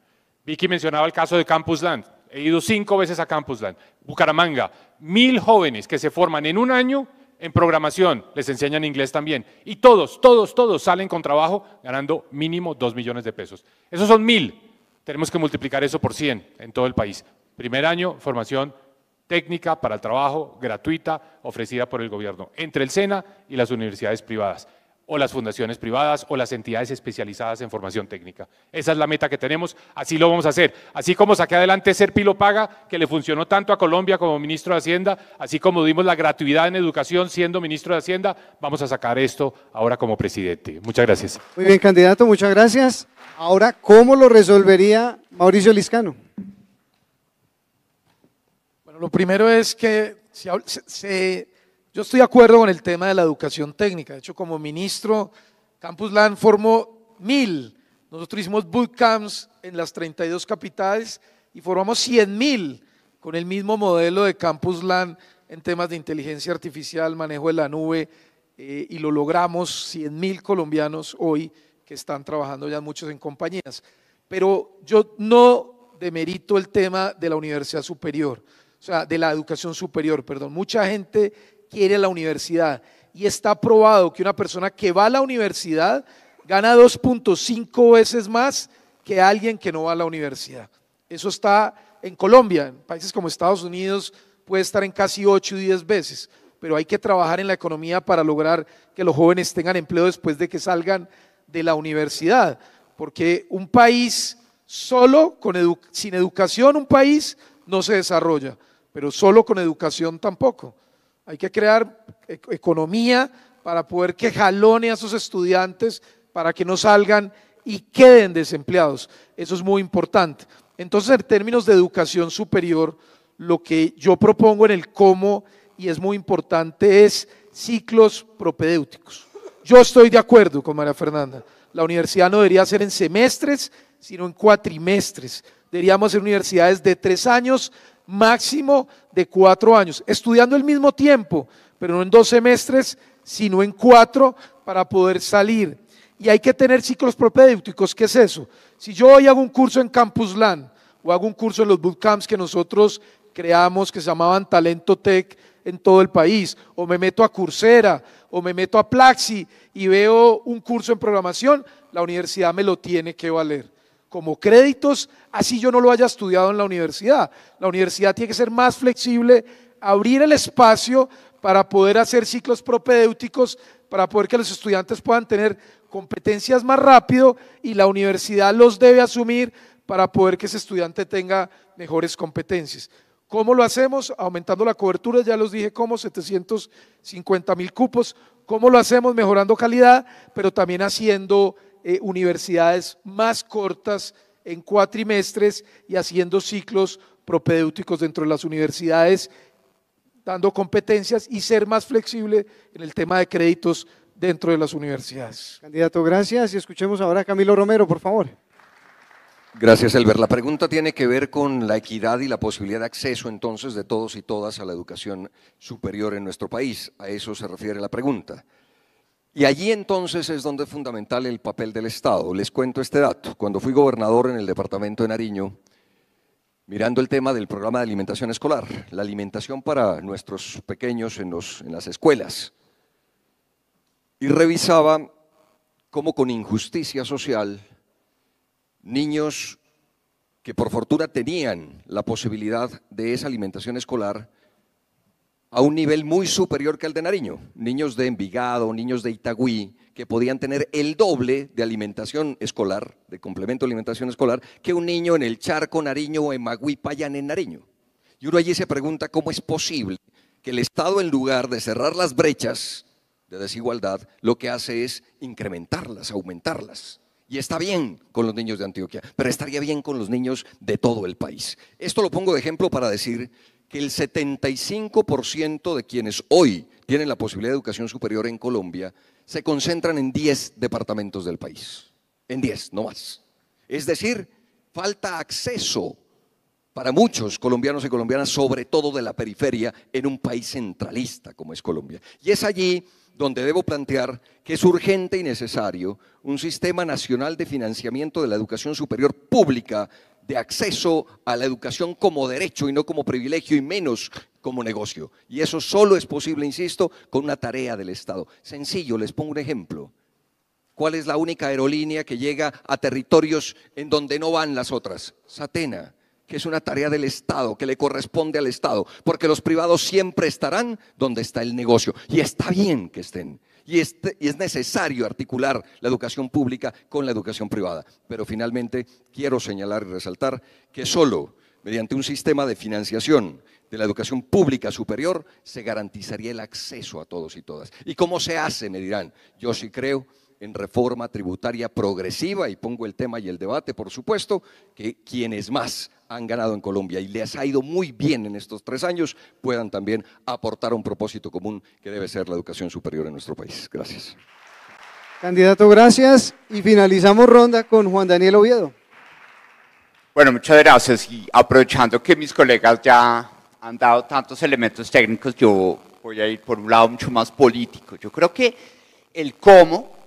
Vicky mencionaba el caso de Campus Land. He ido 5 veces a Campus Land. Bucaramanga, 1000 jóvenes que se forman en 1 año en programación, les enseñan inglés también. Y todos salen con trabajo ganando mínimo 2 millones de pesos. Esos son 1000. Tenemos que multiplicar eso por 100 en todo el país. Primer año, formación técnica para el trabajo, gratuita, ofrecida por el gobierno, entre el SENA y las universidades privadas, o las fundaciones privadas, o las entidades especializadas en formación técnica. Esa es la meta que tenemos, así lo vamos a hacer. Así como saqué adelante Serpilo Paga, que le funcionó tanto a Colombia como ministro de Hacienda, así como dimos la gratuidad en educación siendo ministro de Hacienda, vamos a sacar esto ahora como presidente. Muchas gracias. Muy bien, candidato, muchas gracias. Ahora, ¿cómo lo resolvería Mauricio Liscano? Lo primero es que yo estoy de acuerdo con el tema de la educación técnica. De hecho, como ministro, Campus Land formó 1000. Nosotros hicimos bootcamps en las 32 capitales y formamos 100.000 con el mismo modelo de Campus Land en temas de inteligencia artificial, manejo de la nube, y lo logramos, 100.000 colombianos hoy que están trabajando ya muchos en compañías. Pero yo no demerito el tema de la universidad superior. o sea, de la educación superior, perdón. Mucha gente quiere la universidad y está probado que una persona que va a la universidad gana 2.5 veces más que alguien que no va a la universidad. Eso está en Colombia, en países como Estados Unidos puede estar en casi 8 y 10 veces, pero hay que trabajar en la economía para lograr que los jóvenes tengan empleo después de que salgan de la universidad, porque un país solo sin educación, un país no se desarrolla, pero solo con educación tampoco. Hay que crear economía para poder que jalone a esos estudiantes para que no salgan y queden desempleados. Eso es muy importante. Entonces, en términos de educación superior, lo que yo propongo en el cómo, y es muy importante, es ciclos propedéuticos. Yo estoy de acuerdo con María Fernanda. La universidad no debería ser en semestres, sino en cuatrimestres. Deberíamos ser universidades de 3 años, máximo de 4 años, estudiando al mismo tiempo, pero no en 2 semestres, sino en 4 para poder salir. Y hay que tener ciclos propedéuticos. ¿Qué es eso? Si yo hoy hago un curso en Campus LAN o hago un curso en los bootcamps que nosotros creamos que se llamaban Talento Tech en todo el país, o me meto a Coursera o me meto a Plaxi y veo un curso en programación, la universidad me lo tiene que valer como créditos, así yo no lo haya estudiado en la universidad. La universidad tiene que ser más flexible, abrir el espacio para poder hacer ciclos propedéuticos, para poder que los estudiantes puedan tener competencias más rápido y la universidad los debe asumir para poder que ese estudiante tenga mejores competencias. ¿Cómo lo hacemos? Aumentando la cobertura, ya los dije cómo, 750.000 cupos. ¿Cómo lo hacemos? Mejorando calidad, pero también haciendo universidades más cortas en cuatrimestres y haciendo ciclos propedéuticos dentro de las universidades, dando competencias y ser más flexible en el tema de créditos dentro de las universidades. Candidato, gracias. Y escuchemos ahora a Camilo Romero, por favor. Gracias, Elber. La pregunta tiene que ver con la equidad y la posibilidad de acceso entonces de todos y todas a la educación superior en nuestro país. A eso se refiere la pregunta. Y allí entonces es donde es fundamental el papel del Estado. Les cuento este dato. Cuando fui gobernador en el departamento de Nariño, mirando el tema del programa de alimentación escolar, la alimentación para nuestros pequeños en las escuelas, y revisaba cómo con injusticia social, niños que por fortuna tenían la posibilidad de esa alimentación escolar a un nivel muy superior que el de Nariño, niños de Envigado, niños de Itagüí, que podían tener el doble de alimentación escolar, de complemento de alimentación escolar, que un niño en el Charco, Nariño o en Magüí, Payán, en Nariño. Y uno allí se pregunta cómo es posible que el Estado, en lugar de cerrar las brechas de desigualdad, lo que hace es incrementarlas, aumentarlas. Y está bien con los niños de Antioquia, pero estaría bien con los niños de todo el país. Esto lo pongo de ejemplo para decir que el 75% de quienes hoy tienen la posibilidad de educación superior en Colombia se concentran en 10 departamentos del país, en 10, no más. Es decir, falta acceso para muchos colombianos y colombianas, sobre todo de la periferia, en un país centralista como es Colombia. Y es allí donde debo plantear que es urgente y necesario un sistema nacional de financiamiento de la educación superior pública, de acceso a la educación como derecho y no como privilegio y menos como negocio. Y eso solo es posible, insisto, con una tarea del Estado. Sencillo, les pongo un ejemplo. ¿Cuál es la única aerolínea que llega a territorios en donde no van las otras? Satena, que es una tarea del Estado, que le corresponde al Estado, porque los privados siempre estarán donde está el negocio. Y está bien que estén. Y es necesario articular la educación pública con la educación privada. Pero finalmente quiero señalar y resaltar que solo mediante un sistema de financiación de la educación pública superior se garantizaría el acceso a todos y todas. ¿Y cómo se hace? Me dirán. Yo sí creo en reforma tributaria progresiva, y pongo el tema y el debate, por supuesto, que quienes más han ganado en Colombia y les ha ido muy bien en estos 3 años, puedan también aportar a un propósito común que debe ser la educación superior en nuestro país. Gracias. Candidato, gracias. Y finalizamos ronda con Juan Daniel Oviedo. Bueno, muchas gracias. Y aprovechando que mis colegas ya han dado tantos elementos técnicos, yo voy a ir por un lado mucho más político. Yo creo que el cómo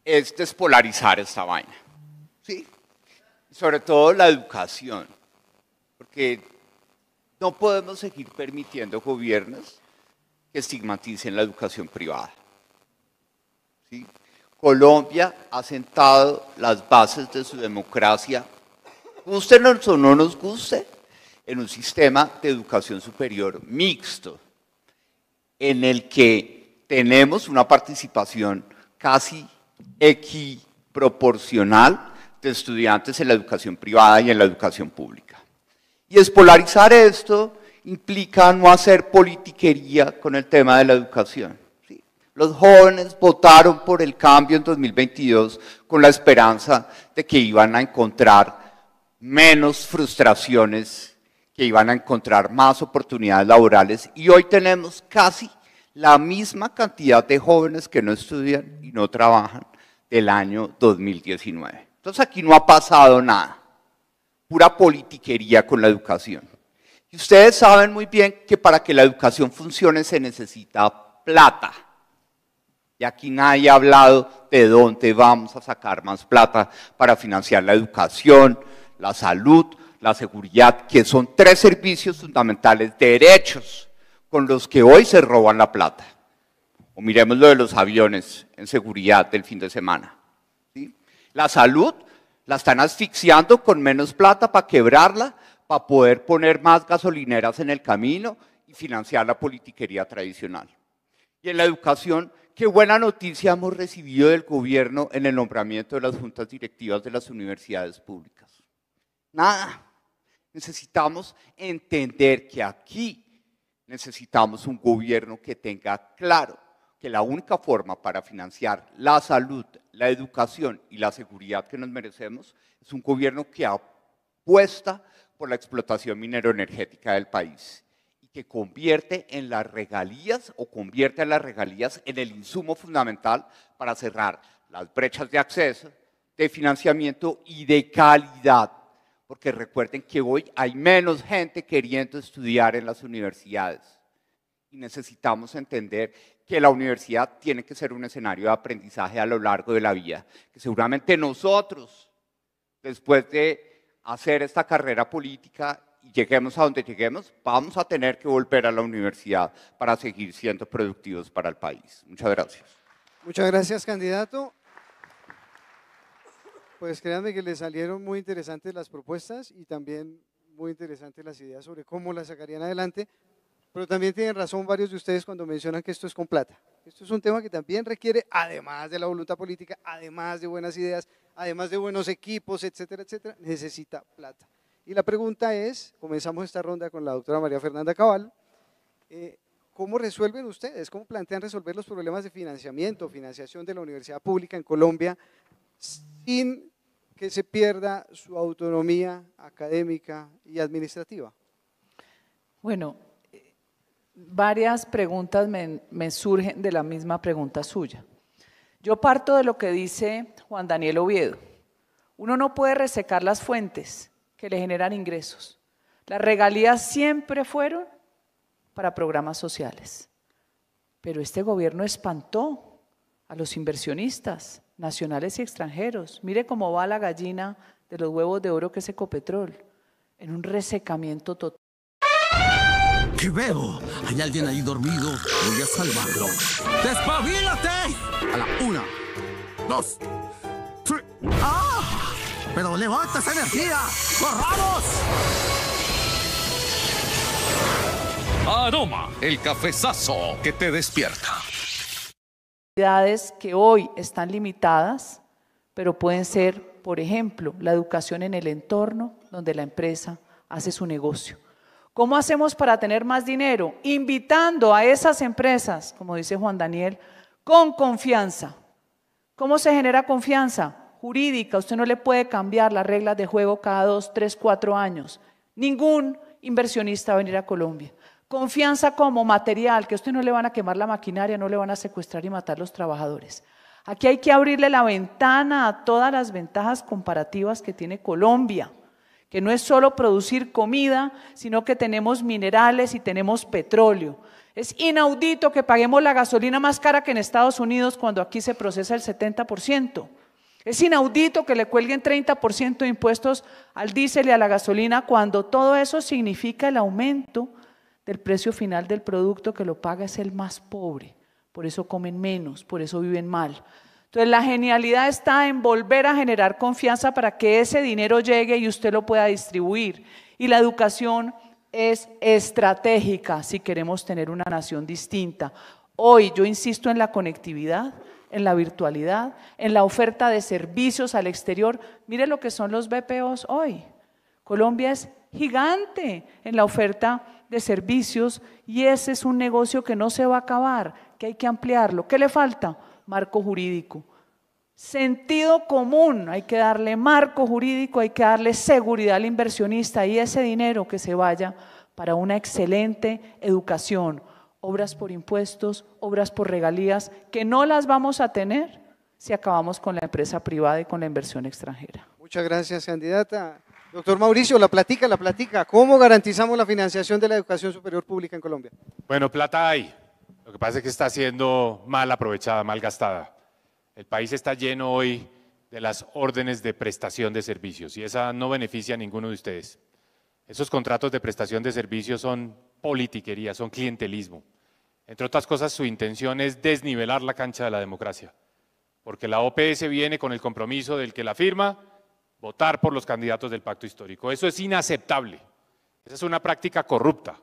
es despolarizar esta vaina, ¿sí? Sobre todo la educación, porque No podemos seguir permitiendo gobiernos que estigmaticen la educación privada. ¿Sí? Colombia ha sentado las bases de su democracia, gústenos o no nos guste, en un sistema de educación superior mixto, en el que tenemos una participación casi equiproporcional de estudiantes en la educación privada y en la educación pública. Y espolarizar esto implica no hacer politiquería con el tema de la educación. ¿Sí? Los jóvenes votaron por el cambio en 2022 con la esperanza de que iban a encontrar menos frustraciones, que iban a encontrar más oportunidades laborales, y hoy tenemos casi la misma cantidad de jóvenes que no estudian y no trabajan del año 2019. Entonces aquí no ha pasado nada, pura politiquería con la educación. Y ustedes saben muy bien que para que la educación funcione se necesita plata. Y aquí nadie ha hablado de dónde vamos a sacar más plata para financiar la educación, la salud, la seguridad, que son tres servicios fundamentales, derechos, con los que hoy se roban la plata. O miremos lo de los aviones en seguridad del fin de semana. ¿Sí? La salud la están asfixiando con menos plata para quebrarla, para poder poner más gasolineras en el camino y financiar la politiquería tradicional. Y en la educación, qué buena noticia hemos recibido del gobierno en el nombramiento de las juntas directivas de las universidades públicas. Nada. Necesitamos entender que aquí necesitamos un gobierno que tenga claro que la única forma para financiar la salud, la educación y la seguridad que nos merecemos es un gobierno que apuesta por la explotación mineroenergética del país y que convierte en las regalías o convierte a las regalías en el insumo fundamental para cerrar las brechas de acceso, de financiamiento y de calidad. Porque recuerden que hoy hay menos gente queriendo estudiar en las universidades y necesitamos entender que la universidad tiene que ser un escenario de aprendizaje a lo largo de la vida, que seguramente nosotros, después de hacer esta carrera política y lleguemos a donde lleguemos, vamos a tener que volver a la universidad para seguir siendo productivos para el país. Muchas gracias. Muchas gracias, candidato. Pues créanme que les salieron muy interesantes las propuestas y también muy interesantes las ideas sobre cómo las sacarían adelante, pero también tienen razón varios de ustedes cuando mencionan que esto es con plata. Esto es un tema que también requiere, además de la voluntad política, además de buenas ideas, además de buenos equipos, etcétera, etcétera, necesita plata. Y la pregunta es, comenzamos esta ronda con la doctora María Fernanda Cabal, ¿cómo resuelven ustedes? ¿Cómo plantean resolver los problemas de financiamiento, financiación de la universidad pública en Colombia sin que se pierda su autonomía académica y administrativa? Bueno, varias preguntas me surgen de la misma pregunta suya. Yo parto de lo que dice Juan Daniel Oviedo. Uno no puede resecar las fuentes que le generan ingresos. Las regalías siempre fueron para programas sociales, pero este gobierno espantó a los inversionistas nacionales y extranjeros. Mire cómo va la gallina de los huevos de oro que es Ecopetrol, en un resecamiento total. ¿Qué veo? Hay alguien ahí dormido. Voy a salvarlo. ¡Despabilate! A la 1, 2, 3. ¡Ah! ¡Pero levanta esa energía! ¡Corramos! Aroma, el cafezazo que te despierta. Que hoy están limitadas, pero pueden ser, por ejemplo, la educación en el entorno donde la empresa hace su negocio. ¿Cómo hacemos para tener más dinero? Invitando a esas empresas, como dice Juan Daniel, con confianza. ¿Cómo se genera confianza? Jurídica, usted no le puede cambiar las reglas de juego cada 2, 3, 4 años. Ningún inversionista va a venir a Colombia. Confianza como material, que a usted no le van a quemar la maquinaria, no le van a secuestrar y matar los trabajadores. Aquí hay que abrirle la ventana a todas las ventajas comparativas que tiene Colombia, que no es solo producir comida, sino que tenemos minerales y tenemos petróleo. Es inaudito que paguemos la gasolina más cara que en Estados Unidos cuando aquí se procesa el 70%. Es inaudito que le cuelguen 30% de impuestos al diésel y a la gasolina cuando todo eso significa el aumento del precio final del producto que lo paga es el más pobre. Por eso comen menos, por eso viven mal. Entonces la genialidad está en volver a generar confianza para que ese dinero llegue y usted lo pueda distribuir. Y la educación es estratégica si queremos tener una nación distinta. Hoy yo insisto en la conectividad, en la virtualidad, en la oferta de servicios al exterior. Mire lo que son los BPOs hoy. Colombia es gigante en la oferta de servicios y ese es un negocio que no se va a acabar, que hay que ampliarlo. ¿Qué le falta? Marco jurídico. Sentido común, hay que darle marco jurídico, hay que darle seguridad al inversionista y ese dinero que se vaya para una excelente educación. Obras por impuestos, obras por regalías, que no las vamos a tener si acabamos con la empresa privada y con la inversión extranjera. Muchas gracias, candidata. Doctor Mauricio, la platica. ¿Cómo garantizamos la financiación de la educación superior pública en Colombia? Bueno, plata hay. Lo que pasa es que está siendo mal aprovechada, mal gastada. El país está lleno hoy de las órdenes de prestación de servicios y esa no beneficia a ninguno de ustedes. Esos contratos de prestación de servicios son politiquería, son clientelismo. Entre otras cosas, su intención es desnivelar la cancha de la democracia, porque la OPS viene con el compromiso del que la firma, votar por los candidatos del pacto histórico. Eso es inaceptable, esa es una práctica corrupta.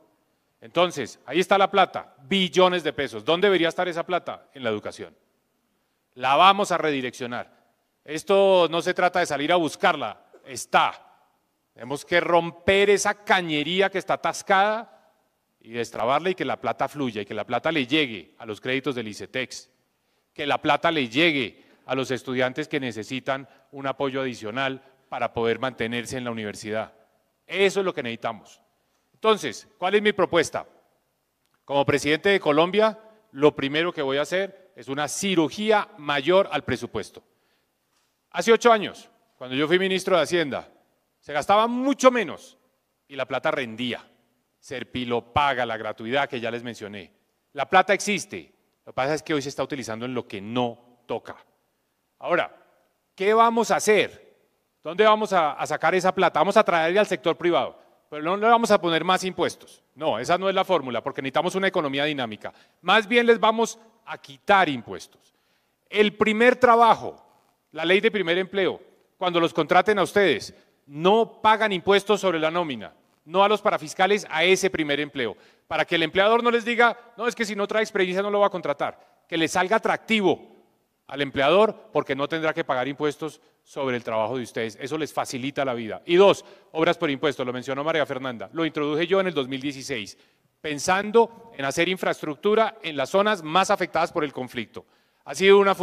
Entonces, ahí está la plata, billones de pesos. ¿Dónde debería estar esa plata? En la educación. La vamos a redireccionar. Esto no se trata de salir a buscarla, está. Tenemos que romper esa cañería que está atascada y destrabarla y que la plata fluya y que la plata le llegue a los créditos del ICETEX, que la plata le llegue a los estudiantes que necesitan un apoyo adicional para poder mantenerse en la universidad. Eso es lo que necesitamos. Entonces, ¿cuál es mi propuesta? Como presidente de Colombia, lo primero que voy a hacer es una cirugía mayor al presupuesto. Hace 8 años, cuando yo fui ministro de Hacienda, se gastaba mucho menos y la plata rendía. Serpilopaga, la gratuidad que ya les mencioné. La plata existe, lo que pasa es que hoy se está utilizando en lo que no toca. Ahora, ¿qué vamos a hacer? ¿Dónde vamos a sacar esa plata? Vamos a traerle al sector privado, pero no le vamos a poner más impuestos. No, esa no es la fórmula, porque necesitamos una economía dinámica. Más bien les vamos a quitar impuestos. El primer trabajo, la ley de primer empleo, cuando los contraten a ustedes, no pagan impuestos sobre la nómina, no a los parafiscales, a ese primer empleo, para que el empleador no les diga, no, es que si no trae experiencia no lo va a contratar, que le salga atractivo al empleador porque no tendrá que pagar impuestos sobre el trabajo de ustedes, eso les facilita la vida. Y 2, obras por impuestos, lo mencionó María Fernanda, lo introduje yo en el 2016, pensando en hacer infraestructura en las zonas más afectadas por el conflicto. Ha sido una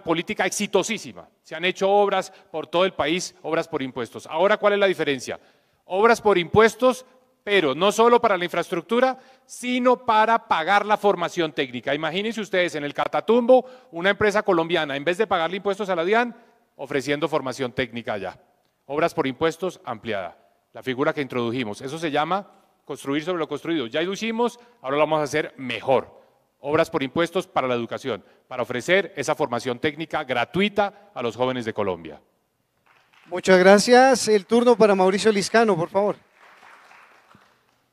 política exitosísima. Se han hecho obras por todo el país, obras por impuestos. Ahora, ¿cuál es la diferencia? Obras por impuestos, pero no solo para la infraestructura, sino para pagar la formación técnica. Imagínense ustedes en el Catatumbo, una empresa colombiana, en vez de pagarle impuestos a la DIAN, ofreciendo formación técnica allá. Obras por impuestos ampliada, la figura que introdujimos. Eso se llama construir sobre lo construido. Ya lo hicimos, ahora lo vamos a hacer mejor. Obras por impuestos para la educación, para ofrecer esa formación técnica gratuita a los jóvenes de Colombia. Muchas gracias. El turno para Mauricio Liscano, por favor.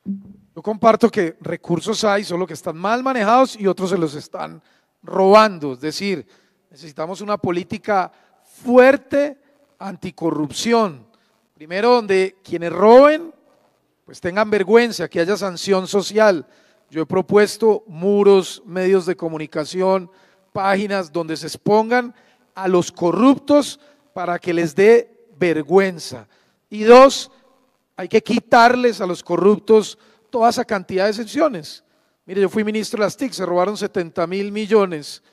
Yo comparto que recursos hay, solo que están mal manejados y otros se los están robando. Es decir, necesitamos una política fuerte anticorrupción. Primero, donde quienes roben, pues tengan vergüenza, que haya sanción social. Yo he propuesto muros, medios de comunicación, páginas donde se expongan a los corruptos para que les dé vergüenza. Y 2, hay que quitarles a los corruptos toda esa cantidad de exenciones. Mire, yo fui ministro de las TIC, se robaron 70.000 millones,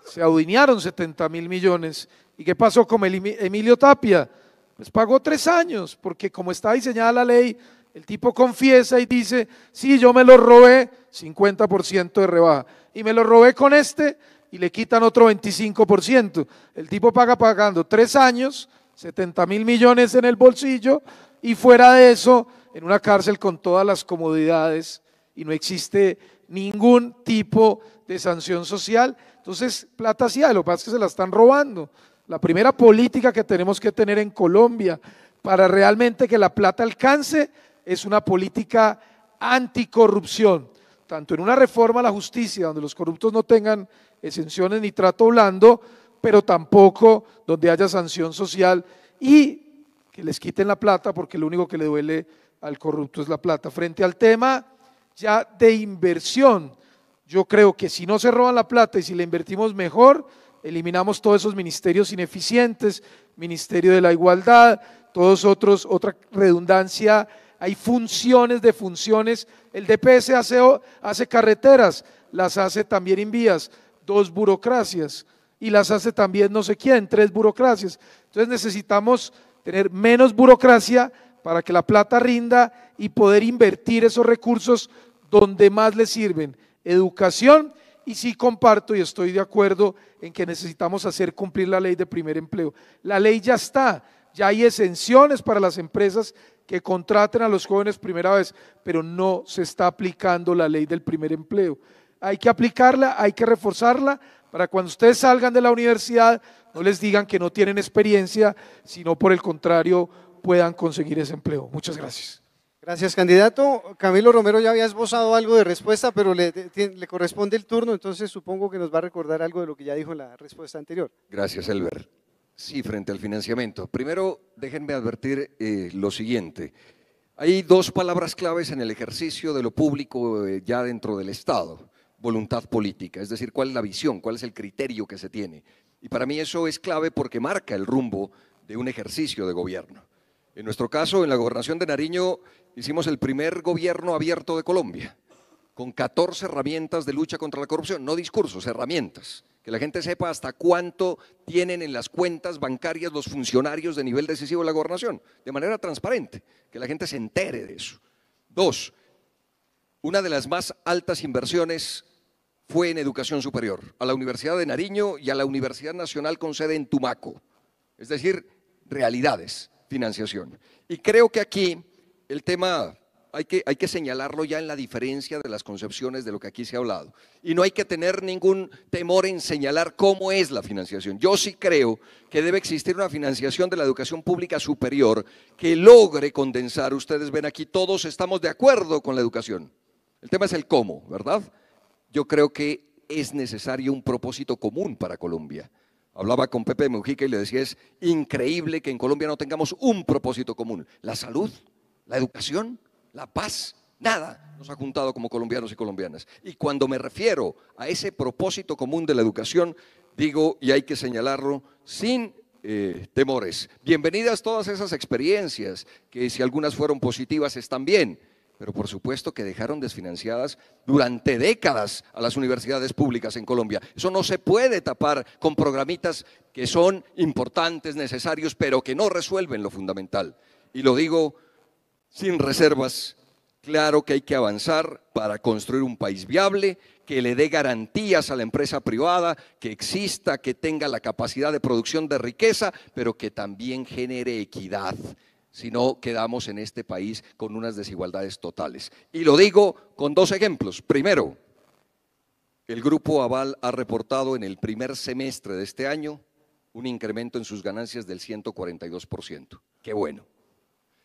se adueñaron 70.000 millones. ¿Y qué pasó con Emilio Tapia? Pues pagó 3 años, porque como está diseñada la ley, el tipo confiesa y dice, sí, yo me lo robé, 50% de rebaja, y me lo robé con este, y le quitan otro 25%. El tipo pagando 3 años, 70.000 millones en el bolsillo, y fuera de eso, en una cárcel con todas las comodidades y no existe ningún tipo de sanción social. Entonces, plata sí hay, lo que pasa es que se la están robando. La primera política que tenemos que tener en Colombia para realmente que la plata alcance es una política anticorrupción, tanto en una reforma a la justicia donde los corruptos no tengan exenciones ni trato blando, pero tampoco donde haya sanción social y que les quiten la plata, porque lo único que le duele al corrupto es la plata. Frente al tema ya de inversión, yo creo que si no se roban la plata y si la invertimos mejor, eliminamos todos esos ministerios ineficientes, Ministerio de la Igualdad, otra redundancia, hay funciones de funciones, el DPS hace carreteras, las hace también Invías, 2 burocracias, y las hace también no sé quién, 3 burocracias. Entonces necesitamos tener menos burocracia para que la plata rinda y poder invertir esos recursos donde más le sirven, educación, y sí comparto y estoy de acuerdo en que necesitamos hacer cumplir la ley de primer empleo. La ley ya está, ya hay exenciones para las empresas que contraten a los jóvenes primera vez, pero no se está aplicando la ley del primer empleo. Hay que aplicarla, hay que reforzarla para cuando ustedes salgan de la universidad no les digan que no tienen experiencia, sino por el contrario puedan conseguir ese empleo. Muchas gracias. Gracias, candidato. Camilo Romero ya había esbozado algo de respuesta, pero le corresponde el turno, entonces supongo que nos va a recordar algo de lo que ya dijo en la respuesta anterior. Gracias, Elber. Sí, frente al financiamiento. Primero, déjenme advertir lo siguiente. Hay 2 palabras claves en el ejercicio de lo público ya dentro del Estado. Voluntad política, es decir, cuál es la visión, cuál es el criterio que se tiene. Y para mí eso es clave porque marca el rumbo de un ejercicio de gobierno. En nuestro caso, en la Gobernación de Nariño, hicimos el primer gobierno abierto de Colombia, con 14 herramientas de lucha contra la corrupción, no discursos, herramientas. Que la gente sepa hasta cuánto tienen en las cuentas bancarias los funcionarios de nivel decisivo de la gobernación, de manera transparente, que la gente se entere de eso. 2, una de las más altas inversiones fue en educación superior, a la Universidad de Nariño y a la Universidad Nacional con sede en Tumaco, es decir, realidades, financiación. Y creo que aquí el tema hay que señalarlo ya en la diferencia de las concepciones de lo que aquí se ha hablado. Y no hay que tener ningún temor en señalar cómo es la financiación. Yo sí creo que debe existir una financiación de la educación pública superior que logre condensar. Ustedes ven aquí, todos estamos de acuerdo con la educación. El tema es el cómo, ¿verdad? Yo creo que es necesario un propósito común para Colombia. Hablaba con Pepe Mujica y le decía, es increíble que en Colombia no tengamos un propósito común. La salud, la educación, la paz, nada nos ha juntado como colombianos y colombianas. Y cuando me refiero a ese propósito común de la educación, digo, y hay que señalarlo, sin temores. Bienvenidas todas esas experiencias, que si algunas fueron positivas están bien, pero por supuesto que dejaron desfinanciadas durante décadas a las universidades públicas en Colombia. Eso no se puede tapar con programitas que son importantes, necesarios, pero que no resuelven lo fundamental. Y lo digo sin reservas, claro que hay que avanzar para construir un país viable, que le dé garantías a la empresa privada, que exista, que tenga la capacidad de producción de riqueza, pero que también genere equidad. Si no, quedamos en este país con unas desigualdades totales. Y lo digo con 2 ejemplos. Primero, el Grupo Aval ha reportado en el primer semestre de este año un incremento en sus ganancias del 142%. ¡Qué bueno!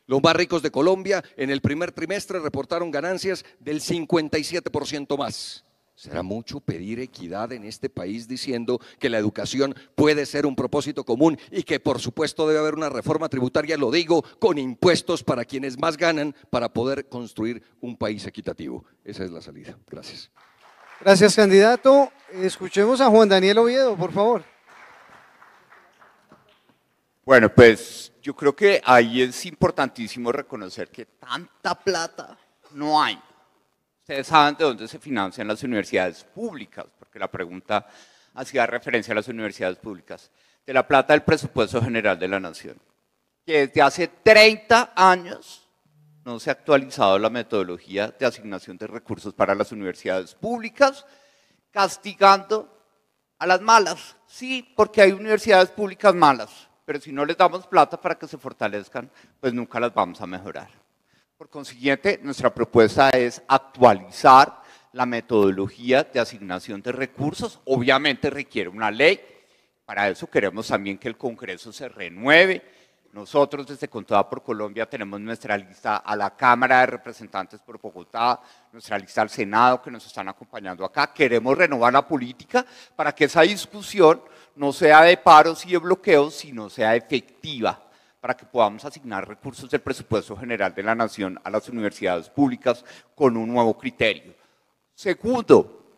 Los más ricos de Colombia en el primer trimestre reportaron ganancias del 57% más. ¿Será mucho pedir equidad en este país diciendo que la educación puede ser un propósito común y que por supuesto debe haber una reforma tributaria, lo digo, con impuestos para quienes más ganan para poder construir un país equitativo? Esa es la salida. Gracias. Gracias, candidato. Escuchemos a Juan Daniel Oviedo, por favor. Bueno, pues yo creo que ahí es importantísimo reconocer que tanta plata no hay. Ustedes saben de dónde se financian las universidades públicas, porque la pregunta hacía referencia a las universidades públicas, de la plata del presupuesto general de la nación, que desde hace 30 años no se ha actualizado la metodología de asignación de recursos para las universidades públicas, castigando a las malas. Sí, porque hay universidades públicas malas, pero si no les damos plata para que se fortalezcan, pues nunca las vamos a mejorar. Por consiguiente, nuestra propuesta es actualizar la metodología de asignación de recursos. Obviamente requiere una ley. Para eso queremos también que el Congreso se renueve. Nosotros desde Con Toda por Colombia tenemos nuestra lista a la Cámara de Representantes por Bogotá, nuestra lista al Senado que nos están acompañando acá. Queremos renovar la política para que esa discusión no sea de paros y de bloqueos, sino sea efectiva, para que podamos asignar recursos del presupuesto general de la Nación a las universidades públicas con un nuevo criterio. Segundo,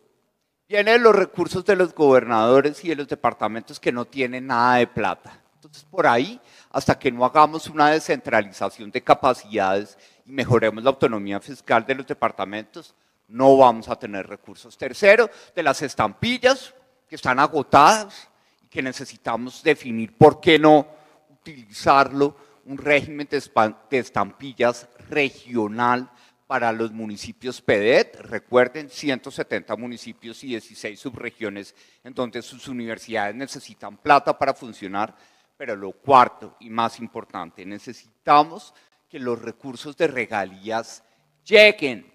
vienen los recursos de los gobernadores y de los departamentos que no tienen nada de plata. Entonces, por ahí, hasta que no hagamos una descentralización de capacidades y mejoremos la autonomía fiscal de los departamentos, no vamos a tener recursos. Tercero, de las estampillas que están agotadas y que necesitamos definir por qué no utilizarlo, un régimen de estampillas regional para los municipios PEDET. Recuerden, 170 municipios y 16 subregiones en donde sus universidades necesitan plata para funcionar. Pero lo cuarto y más importante, necesitamos que los recursos de regalías lleguen.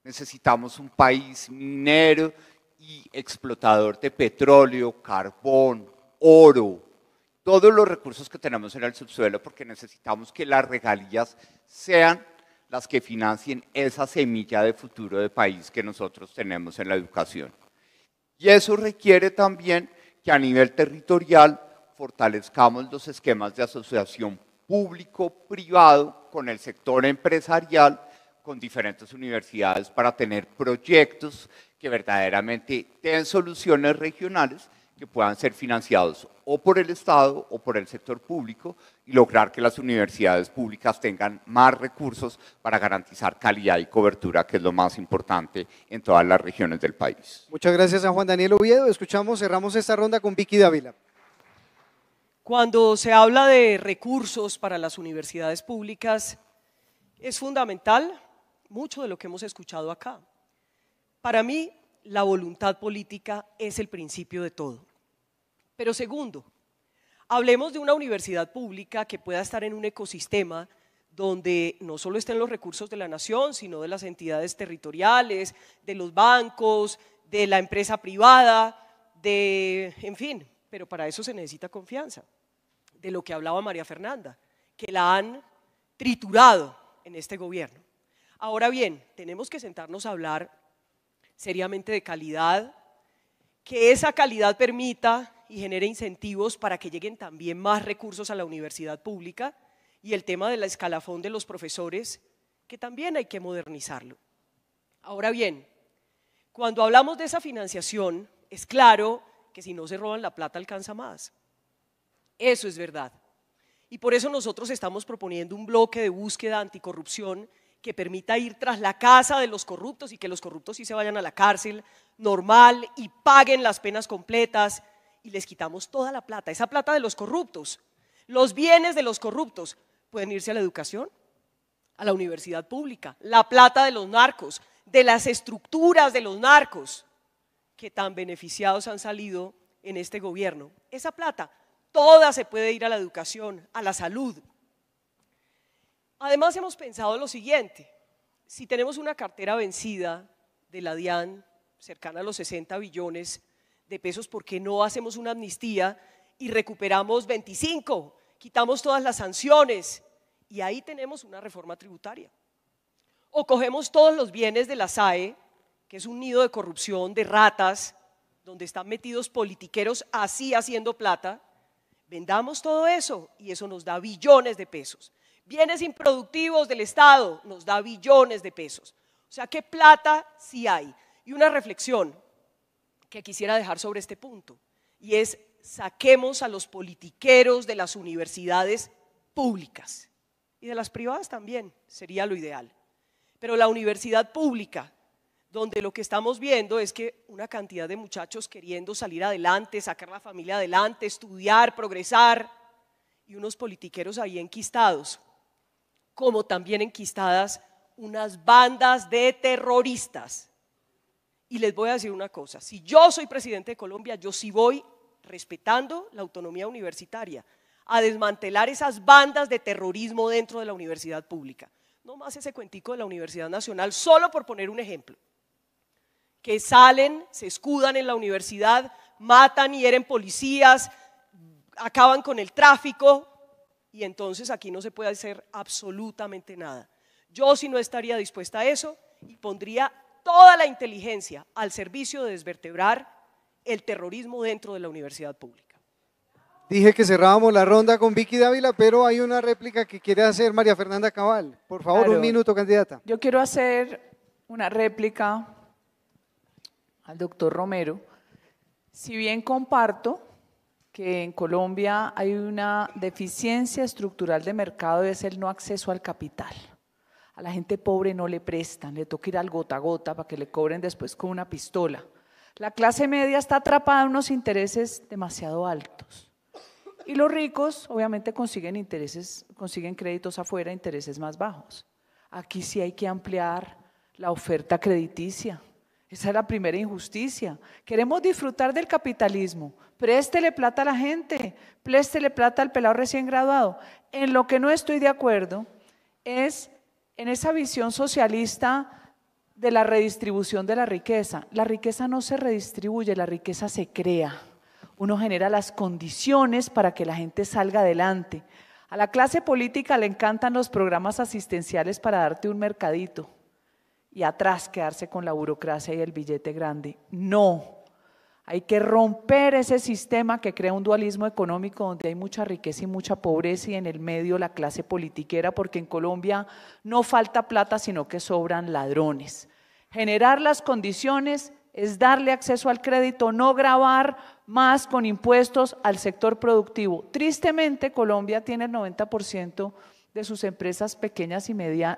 Necesitamos un país minero y explotador de petróleo, carbón, oro, todos los recursos que tenemos en el subsuelo, porque necesitamos que las regalías sean las que financien esa semilla de futuro de país que nosotros tenemos en la educación. Y eso requiere también que a nivel territorial fortalezcamos los esquemas de asociación público-privado con el sector empresarial, con diferentes universidades para tener proyectos que verdaderamente den soluciones regionales que puedan ser financiados o por el Estado o por el sector público y lograr que las universidades públicas tengan más recursos para garantizar calidad y cobertura, que es lo más importante en todas las regiones del país. Muchas gracias a Juan Daniel Oviedo. Cerramos esta ronda con Vicky Dávila. Cuando se habla de recursos para las universidades públicas, es fundamental mucho de lo que hemos escuchado acá. Para mí, la voluntad política es el principio de todo. Pero segundo, hablemos de una universidad pública que pueda estar en un ecosistema donde no solo estén los recursos de la nación, sino de las entidades territoriales, de los bancos, de la empresa privada, en fin, pero para eso se necesita confianza, de lo que hablaba María Fernanda, que la han triturado en este gobierno. Ahora bien, tenemos que sentarnos a hablar seriamente de calidad, que esa calidad permita y genere incentivos para que lleguen también más recursos a la universidad pública, y el tema del escalafón de los profesores, que también hay que modernizarlo. Ahora bien, cuando hablamos de esa financiación, es claro que si no se roban la plata alcanza más. Eso es verdad. Y por eso nosotros estamos proponiendo un bloque de búsqueda anticorrupción que permita ir tras la casa de los corruptos y que los corruptos sí se vayan a la cárcel normal y paguen las penas completas, y les quitamos toda la plata, esa plata de los corruptos. Los bienes de los corruptos pueden irse a la educación, a la universidad pública, la plata de los narcos, de las estructuras de los narcos que tan beneficiados han salido en este gobierno. Esa plata toda se puede ir a la educación, a la salud. Además hemos pensado lo siguiente: si tenemos una cartera vencida de la DIAN cercana a los 60 billones de pesos, ¿por qué no hacemos una amnistía y recuperamos 25? Quitamos todas las sanciones y ahí tenemos una reforma tributaria. O cogemos todos los bienes de la SAE, que es un nido de corrupción, de ratas, donde están metidos politiqueros así haciendo plata, vendamos todo eso y eso nos da billones de pesos. Bienes improductivos del Estado nos da billones de pesos. O sea, ¿qué plata sí hay? Y una reflexión que quisiera dejar sobre este punto, y es: saquemos a los politiqueros de las universidades públicas y de las privadas también, sería lo ideal. Pero la universidad pública, donde lo que estamos viendo es que una cantidad de muchachos queriendo salir adelante, sacar la familia adelante, estudiar, progresar, y unos politiqueros ahí enquistados, como también enquistadas unas bandas de terroristas. Y les voy a decir una cosa: si yo soy presidente de Colombia, yo sí voy, respetando la autonomía universitaria, a desmantelar esas bandas de terrorismo dentro de la universidad pública, no más ese cuentico de la Universidad Nacional, solo por poner un ejemplo, que salen, se escudan en la universidad, matan y hieren policías, acaban con el tráfico y entonces aquí no se puede hacer absolutamente nada. Yo sí no estaría dispuesta a eso y pondría toda la inteligencia al servicio de desvertebrar el terrorismo dentro de la universidad pública. Dije que cerrábamos la ronda con Vicky Dávila, pero hay una réplica que quiere hacer María Fernanda Cabal. Por favor, Claro. un minuto, candidata. Yo quiero hacer una réplica al doctor Romero. Si bien comparto que en Colombia hay una deficiencia estructural de mercado, es el no acceso al capital. A la gente pobre no le prestan, le toca ir al gota a gota para que le cobren después con una pistola. La clase media está atrapada en unos intereses demasiado altos. Y los ricos obviamente consiguen créditos afuera a intereses más bajos. Aquí sí hay que ampliar la oferta crediticia. Esa es la primera injusticia. Queremos disfrutar del capitalismo. Préstele plata a la gente, préstele plata al pelado recién graduado. En lo que no estoy de acuerdo es en esa visión socialista de la redistribución de la riqueza. La riqueza no se redistribuye, la riqueza se crea. Uno genera las condiciones para que la gente salga adelante. A la clase política le encantan los programas asistenciales para darte un mercadito y atrás quedarse con la burocracia y el billete grande. No, hay que romper ese sistema que crea un dualismo económico donde hay mucha riqueza y mucha pobreza y en el medio la clase politiquera, porque en Colombia no falta plata sino que sobran ladrones. Generar las condiciones es darle acceso al crédito, no gravar más con impuestos al sector productivo. Tristemente, Colombia tiene el 90% de sus empresas pequeñas y medianas,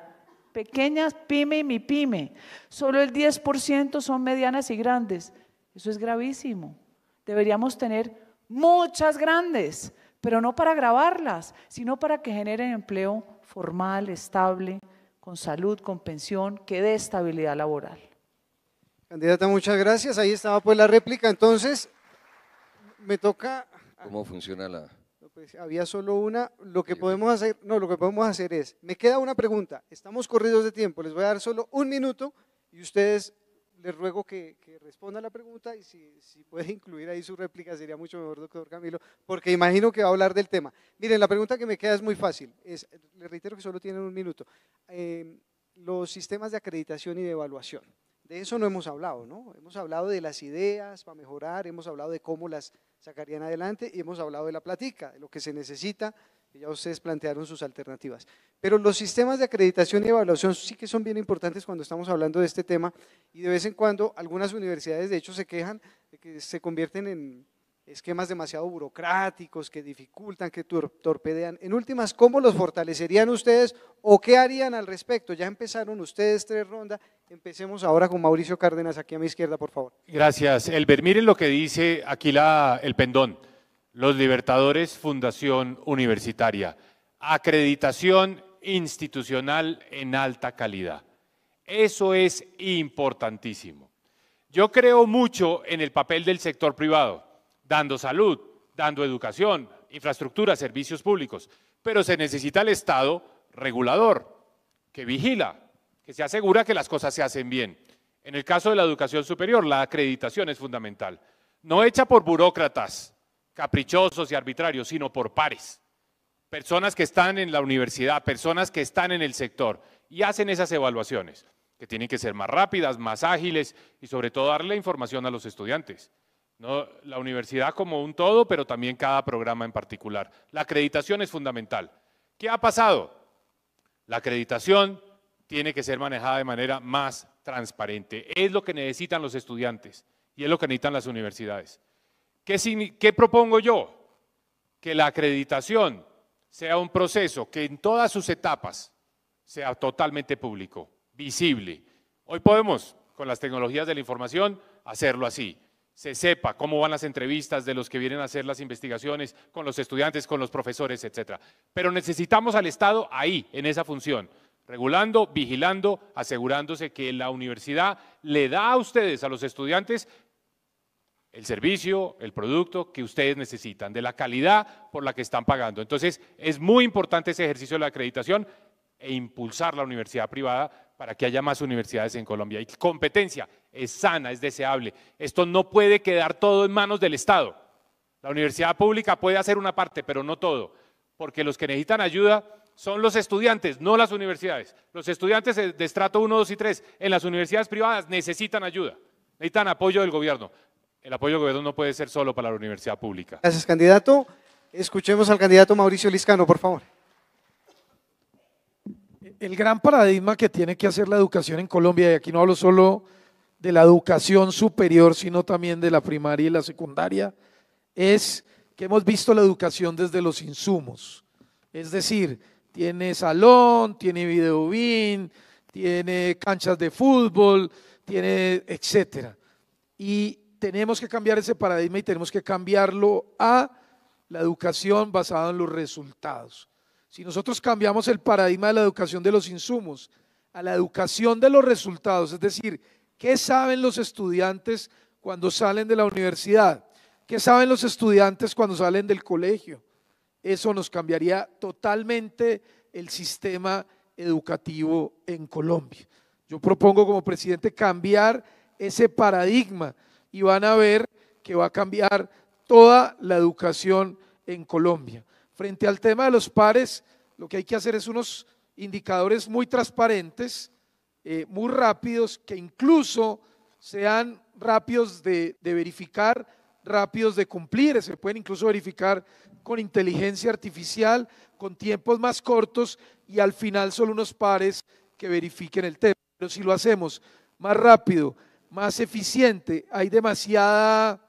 pequeñas, pyme y mi pyme. Solo el 10% son medianas y grandes. Eso es gravísimo. Deberíamos tener muchas grandes, pero no para gravarlas, sino para que generen empleo formal, estable, con salud, con pensión, que dé estabilidad laboral. Candidata, muchas gracias. Ahí estaba pues la réplica. Entonces, me toca… ¿Cómo funciona la…? Pues había solo una. Lo que podemos hacer es, me queda una pregunta. Estamos corridos de tiempo. Les voy a dar solo un minuto y ustedes les ruego que respondan la pregunta y si puede incluir ahí su réplica sería mucho mejor, doctor Camilo, porque imagino que va a hablar del tema. Miren, la pregunta que me queda es muy fácil. Les reitero que solo tienen un minuto. Los sistemas de acreditación y de evaluación. De eso no hemos hablado, ¿no? Hemos hablado de las ideas para mejorar, hemos hablado de cómo las sacarían adelante y hemos hablado de la plática, de lo que se necesita, que ya ustedes plantearon sus alternativas. Pero los sistemas de acreditación y evaluación sí que son bien importantes cuando estamos hablando de este tema y de vez en cuando algunas universidades de hecho se quejan de que se convierten en esquemas demasiado burocráticos, que dificultan, que torpedean. En últimas, ¿cómo los fortalecerían ustedes o qué harían al respecto? Ya empezaron ustedes 3 rondas, empecemos ahora con Mauricio Cárdenas, aquí a mi izquierda, por favor. Gracias, Elber. Miren lo que dice aquí el pendón. Los Libertadores Fundación Universitaria. Acreditación institucional en alta calidad. Eso es importantísimo. Yo creo mucho en el papel del sector privado, dando salud, dando educación, infraestructura, servicios públicos, pero se necesita el Estado regulador, que vigila, que se asegura que las cosas se hacen bien. En el caso de la educación superior, la acreditación es fundamental, no hecha por burócratas caprichosos y arbitrarios, sino por pares, personas que están en la universidad, personas que están en el sector y hacen esas evaluaciones, que tienen que ser más rápidas, más ágiles y sobre todo darle información a los estudiantes. No, la universidad como un todo, pero también cada programa en particular. La acreditación es fundamental. ¿Qué ha pasado? La acreditación tiene que ser manejada de manera más transparente. Es lo que necesitan los estudiantes y es lo que necesitan las universidades. ¿Qué propongo yo? Que la acreditación sea un proceso que en todas sus etapas sea totalmente público, visible. Hoy podemos, con las tecnologías de la información, hacerlo así. Se sepa cómo van las entrevistas de los que vienen a hacer las investigaciones con los estudiantes, con los profesores, etcétera. Pero necesitamos al Estado ahí, en esa función, regulando, vigilando, asegurándose que la universidad le da a ustedes, a los estudiantes, el servicio, el producto que ustedes necesitan, de la calidad por la que están pagando. Entonces, es muy importante ese ejercicio de la acreditación e impulsar la universidad privada para que haya más universidades en Colombia. Y competencia es sana, es deseable. Esto no puede quedar todo en manos del Estado. La universidad pública puede hacer una parte, pero no todo, porque los que necesitan ayuda son los estudiantes, no las universidades. Los estudiantes de estrato 1, 2 y 3 en las universidades privadas necesitan ayuda, necesitan apoyo del gobierno. El apoyo del gobierno no puede ser solo para la universidad pública. Gracias, candidato. Escuchemos al candidato Mauricio Liscano, por favor. El gran paradigma que tiene que hacer la educación en Colombia, y aquí no hablo solo de la educación superior, sino también de la primaria y la secundaria, es que hemos visto la educación desde los insumos. Es decir, tiene salón, tiene videobin, tiene canchas de fútbol, tiene etcétera. Y tenemos que cambiar ese paradigma y tenemos que cambiarlo a la educación basada en los resultados. Si nosotros cambiamos el paradigma de la educación de los insumos a la educación de los resultados, es decir, ¿qué saben los estudiantes cuando salen de la universidad? ¿Qué saben los estudiantes cuando salen del colegio? Eso nos cambiaría totalmente el sistema educativo en Colombia. Yo propongo como presidente cambiar ese paradigma y van a ver que va a cambiar toda la educación en Colombia. Frente al tema de los pares, lo que hay que hacer es unos indicadores muy transparentes, muy rápidos, que incluso sean rápidos de verificar, rápidos de cumplir, se pueden incluso verificar con inteligencia artificial, con tiempos más cortos y al final solo unos pares que verifiquen el tema. Pero si lo hacemos más rápido, más eficiente, hay demasiada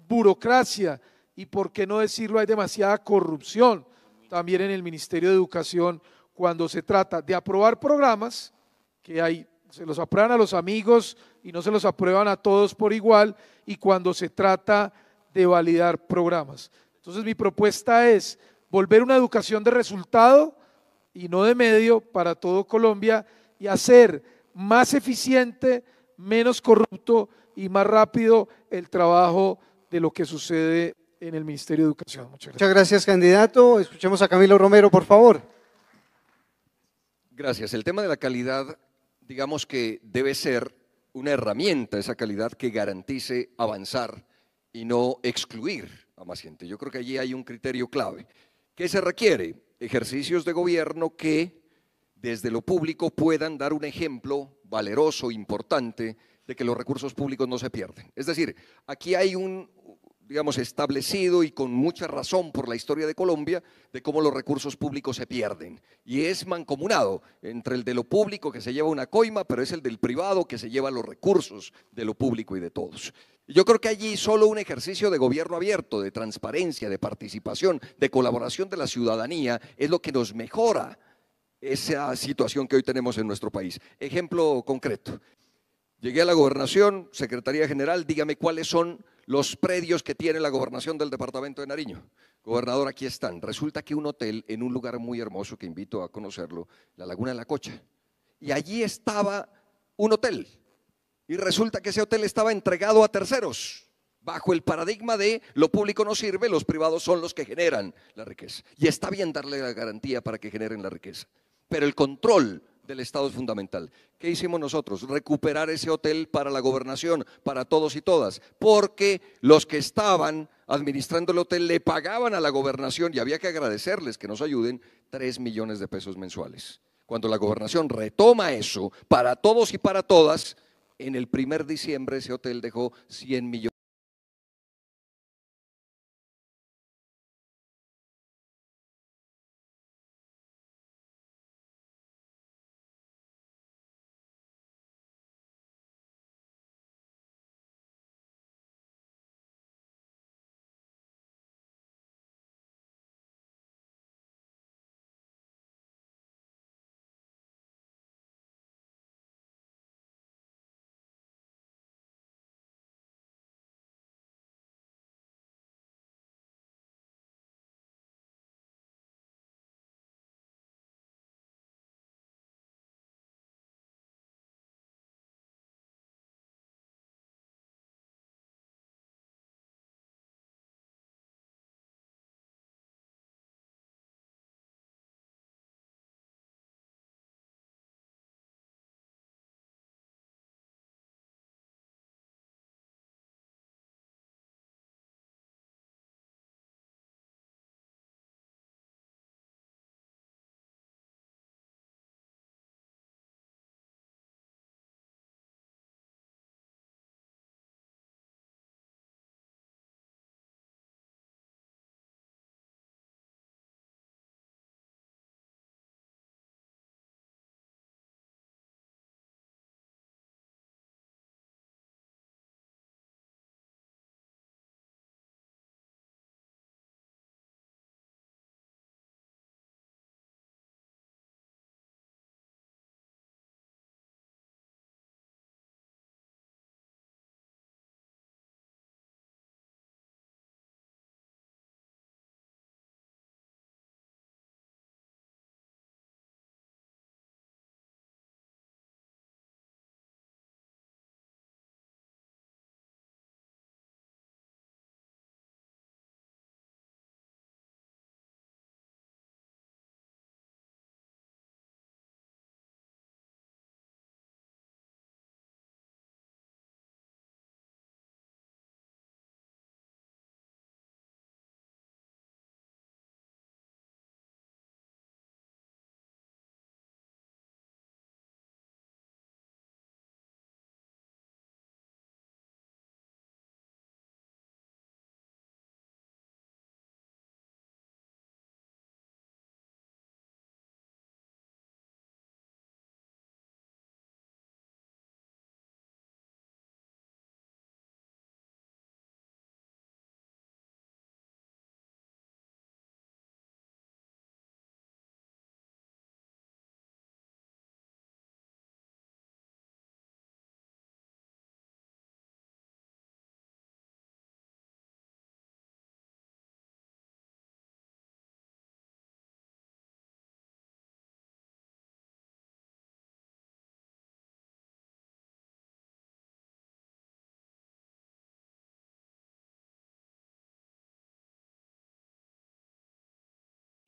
burocracia y por qué no decirlo, hay demasiada corrupción también en el Ministerio de Educación cuando se trata de aprobar programas que se los aprueban a los amigos y no se los aprueban a todos por igual, y cuando se trata de validar programas. Entonces mi propuesta es volver una educación de resultado y no de medio para todo Colombia y hacer más eficiente, menos corrupto y más rápido el trabajo de lo que sucede en el Ministerio de Educación. Muchas gracias, candidato. Escuchemos a Camilo Romero, por favor. Gracias. El tema de la calidad, digamos que debe ser una herramienta, esa calidad que garantice avanzar y no excluir a más gente. Yo creo que allí hay un criterio clave. ¿Qué se requiere? Ejercicios de gobierno que desde lo público puedan dar un ejemplo valeroso, importante, de que los recursos públicos no se pierden. Es decir, aquí hay un, digamos, establecido y con mucha razón por la historia de Colombia de cómo los recursos públicos se pierden. Y es mancomunado entre el de lo público que se lleva una coima, pero es el del privado que se lleva los recursos de lo público y de todos. Yo creo que allí solo un ejercicio de gobierno abierto, de transparencia, de participación, de colaboración de la ciudadanía es lo que nos mejora esa situación que hoy tenemos en nuestro país. Ejemplo concreto. Llegué a la gobernación, Secretaría General, dígame cuáles son los predios que tiene la gobernación del departamento de Nariño. Gobernador, aquí están. Resulta que un hotel en un lugar muy hermoso que invito a conocerlo, la Laguna de la Cocha. Y allí estaba un hotel. Y resulta que ese hotel estaba entregado a terceros, bajo el paradigma de lo público no sirve, los privados son los que generan la riqueza. Y está bien darle la garantía para que generen la riqueza. Pero el control del Estado es fundamental. ¿Qué hicimos nosotros? Recuperar ese hotel para la gobernación, para todos y todas, porque los que estaban administrando el hotel le pagaban a la gobernación, y había que agradecerles que nos ayuden, 3 millones de pesos mensuales. Cuando la gobernación retoma eso para todos y para todas, en el primer diciembre ese hotel dejó 100 millones.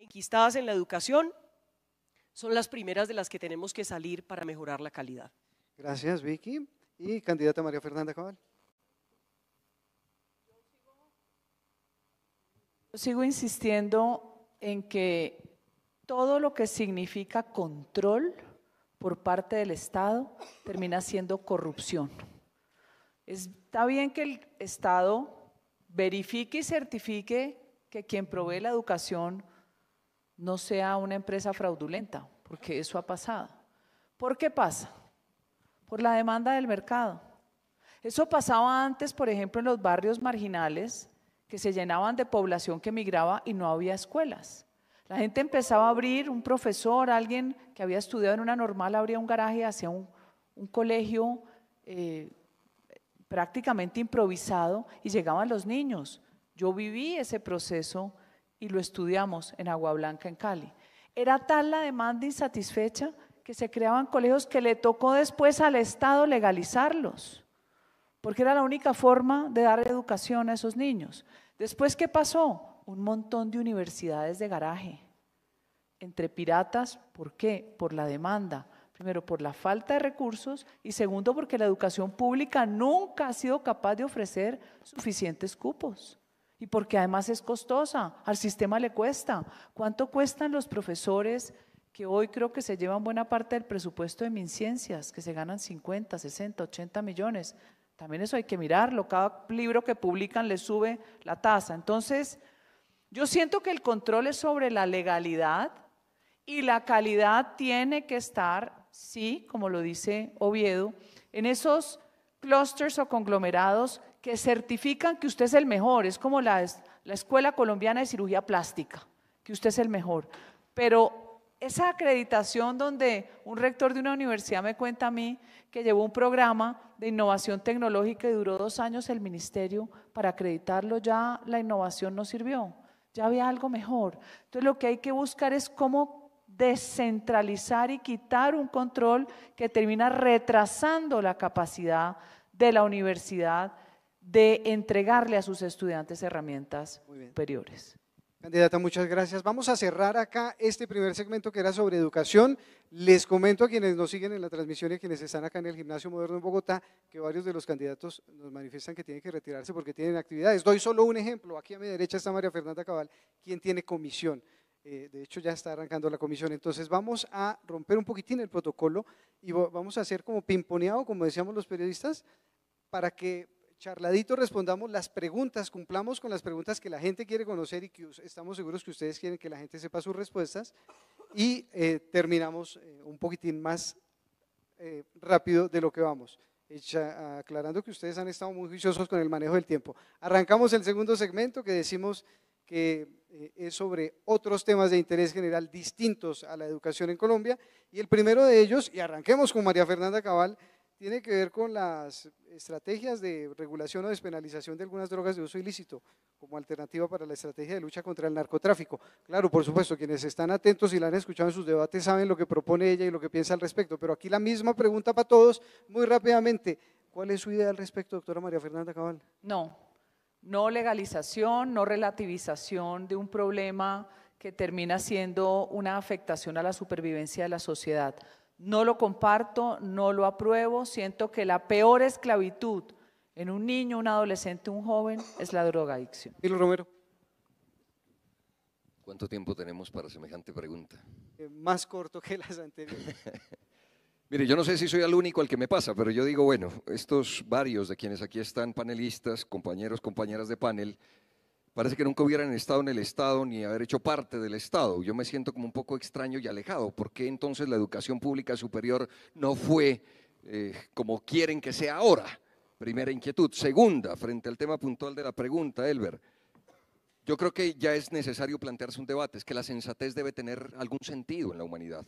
enquistadas en la educación, son las primeras de las que tenemos que salir para mejorar la calidad. Gracias, Vicky. Y candidata María Fernanda Cabal. Yo sigo insistiendo en que todo lo que significa control por parte del Estado termina siendo corrupción. Está bien que el Estado verifique y certifique que quien provee la educación no sea una empresa fraudulenta, porque eso ha pasado. ¿Por qué pasa? Por la demanda del mercado. Eso pasaba antes, por ejemplo, en los barrios marginales, que se llenaban de población que migraba y no había escuelas. La gente empezaba a abrir, un profesor, alguien que había estudiado en una normal, abría un garaje hacia un colegio prácticamente improvisado y llegaban los niños. Yo viví ese proceso y lo estudiamos en Agua Blanca, en Cali. Era tal la demanda insatisfecha que se creaban colegios que le tocó después al Estado legalizarlos, porque era la única forma de dar educación a esos niños. Después, ¿qué pasó? Un montón de universidades de garaje, entre piratas. ¿Por qué? Por la demanda. Primero, por la falta de recursos y segundo, porque la educación pública nunca ha sido capaz de ofrecer suficientes cupos. Y porque además es costosa, al sistema le cuesta. ¿Cuánto cuestan los profesores que hoy creo que se llevan buena parte del presupuesto de MinCiencias, que se ganan 50, 60, 80 millones? También eso hay que mirarlo, cada libro que publican les sube la tasa. Entonces, yo siento que el control es sobre la legalidad y la calidad tiene que estar, sí, como lo dice Oviedo, en esos clusters o conglomerados que certifican que usted es el mejor. Es como la Escuela Colombiana de Cirugía Plástica, que usted es el mejor. Pero esa acreditación donde un rector de una universidad me cuenta a mí que llevó un programa de innovación tecnológica y duró 2 años el ministerio para acreditarlo, ya la innovación no sirvió, ya había algo mejor. Entonces lo que hay que buscar es cómo descentralizar y quitar un control que termina retrasando la capacidad de la universidad de entregarle a sus estudiantes herramientas superiores. Candidata, muchas gracias. Vamos a cerrar acá este primer segmento que era sobre educación. Les comento a quienes nos siguen en la transmisión y a quienes están acá en el Gimnasio Moderno en Bogotá que varios de los candidatos nos manifiestan que tienen que retirarse porque tienen actividades. Doy solo un ejemplo. Aquí a mi derecha está María Fernanda Cabal, quien tiene comisión. De hecho ya está arrancando la comisión. Entonces vamos a romper un poquitín el protocolo y vamos a hacer como pimponeado, como decíamos los periodistas, para que charladito respondamos las preguntas, cumplamos con las preguntas que la gente quiere conocer y que estamos seguros que ustedes quieren que la gente sepa sus respuestas y terminamos un poquitín más rápido de lo que vamos, aclarando que ustedes han estado muy juiciosos con el manejo del tiempo. Arrancamos el segundo segmento que decimos que es sobre otros temas de interés general distintos a la educación en Colombia y el primero de ellos, y arranquemos con María Fernanda Cabal, tiene que ver con las estrategias de regulación o despenalización de algunas drogas de uso ilícito como alternativa para la estrategia de lucha contra el narcotráfico. Claro, por supuesto, quienes están atentos y la han escuchado en sus debates saben lo que propone ella y lo que piensa al respecto, pero aquí la misma pregunta para todos, muy rápidamente. ¿Cuál es su idea al respecto, doctora María Fernanda Cabal? No legalización, no relativización de un problema que termina siendo una afectación a la supervivencia de la sociedad. No lo comparto, no lo apruebo, siento que la peor esclavitud en un niño, un adolescente, un joven es la drogadicción. Milo Romero. ¿Cuánto tiempo tenemos para semejante pregunta? Más corto que las anteriores. Mire, yo no sé si soy el único al que me pasa, pero yo digo, bueno, estos varios de quienes aquí están panelistas, compañeros, compañeras de panel, parece que nunca hubieran estado en el Estado ni haber hecho parte del Estado. Yo me siento como un poco extraño y alejado. ¿Por qué entonces la educación pública superior no fue como quieren que sea ahora? Primera inquietud. Segunda, frente al tema puntual de la pregunta, Elber, yo creo que ya es necesario plantearse un debate. Es que la sensatez debe tener algún sentido en la humanidad.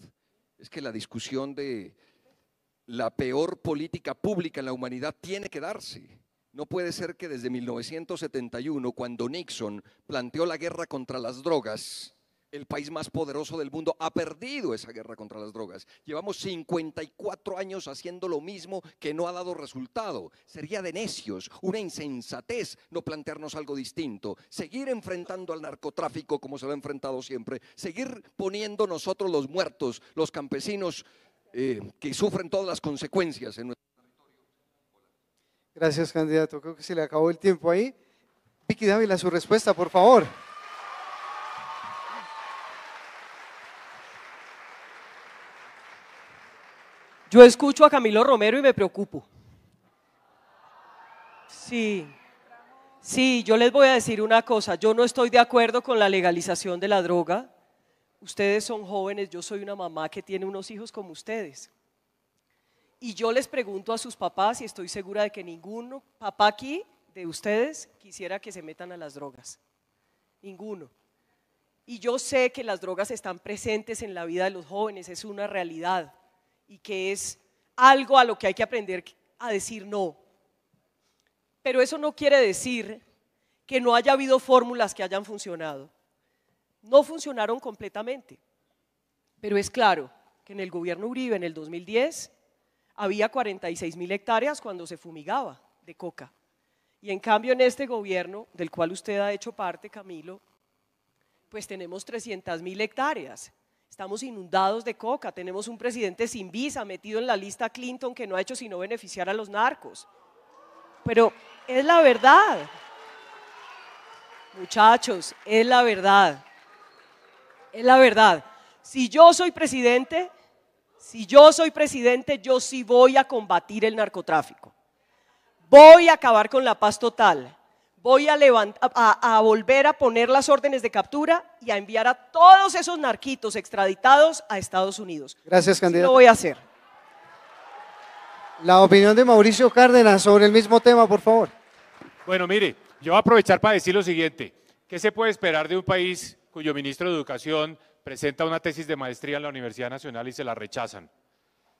Es que la discusión de la peor política pública en la humanidad tiene que darse. No puede ser que desde 1971, cuando Nixon planteó la guerra contra las drogas, El país más poderoso del mundo ha perdido esa guerra contra las drogas. Llevamos 54 años haciendo lo mismo que no ha dado resultado. Sería de necios, una insensatez no plantearnos algo distinto. Seguir enfrentando al narcotráfico como se lo ha enfrentado siempre. Seguir poniendo nosotros los muertos, los campesinos que sufren todas las consecuencias en nuestro territorio. Gracias, candidato. Creo que se le acabó el tiempo ahí. Vicky Dávila, su respuesta, por favor. Yo escucho a Camilo Romero y me preocupo. Sí, yo les voy a decir una cosa, yo no estoy de acuerdo con la legalización de la droga. Ustedes son jóvenes, yo soy una mamá que tiene unos hijos como ustedes. Y yo les pregunto a sus papás y estoy segura de que ningún papá aquí de ustedes quisiera que se metan a las drogas. Ninguno. Y yo sé que las drogas están presentes en la vida de los jóvenes, es una realidad. Y que es algo a lo que hay que aprender a decir no. Pero eso no quiere decir que no haya habido fórmulas que hayan funcionado. No funcionaron completamente, pero es claro que en el gobierno Uribe en el 2010 había 46.000 hectáreas cuando se fumigaba de coca. Y en cambio en este gobierno, del cual usted ha hecho parte, Camilo, pues tenemos 300.000 hectáreas. Estamos inundados de coca, tenemos un presidente sin visa metido en la lista Clinton que no ha hecho sino beneficiar a los narcos. Pero es la verdad, muchachos, es la verdad, es la verdad. Si yo soy presidente, yo sí voy a combatir el narcotráfico. Voy a acabar con la paz total. Voy a volver a poner las órdenes de captura y a enviar a todos esos narquitos extraditados a Estados Unidos. Gracias, candidato. Lo voy a hacer. La opinión de Mauricio Cárdenas sobre el mismo tema, por favor. Bueno, mire, yo voy a aprovechar para decir lo siguiente. ¿Qué se puede esperar de un país cuyo ministro de Educación presenta una tesis de maestría en la Universidad Nacional y se la rechazan?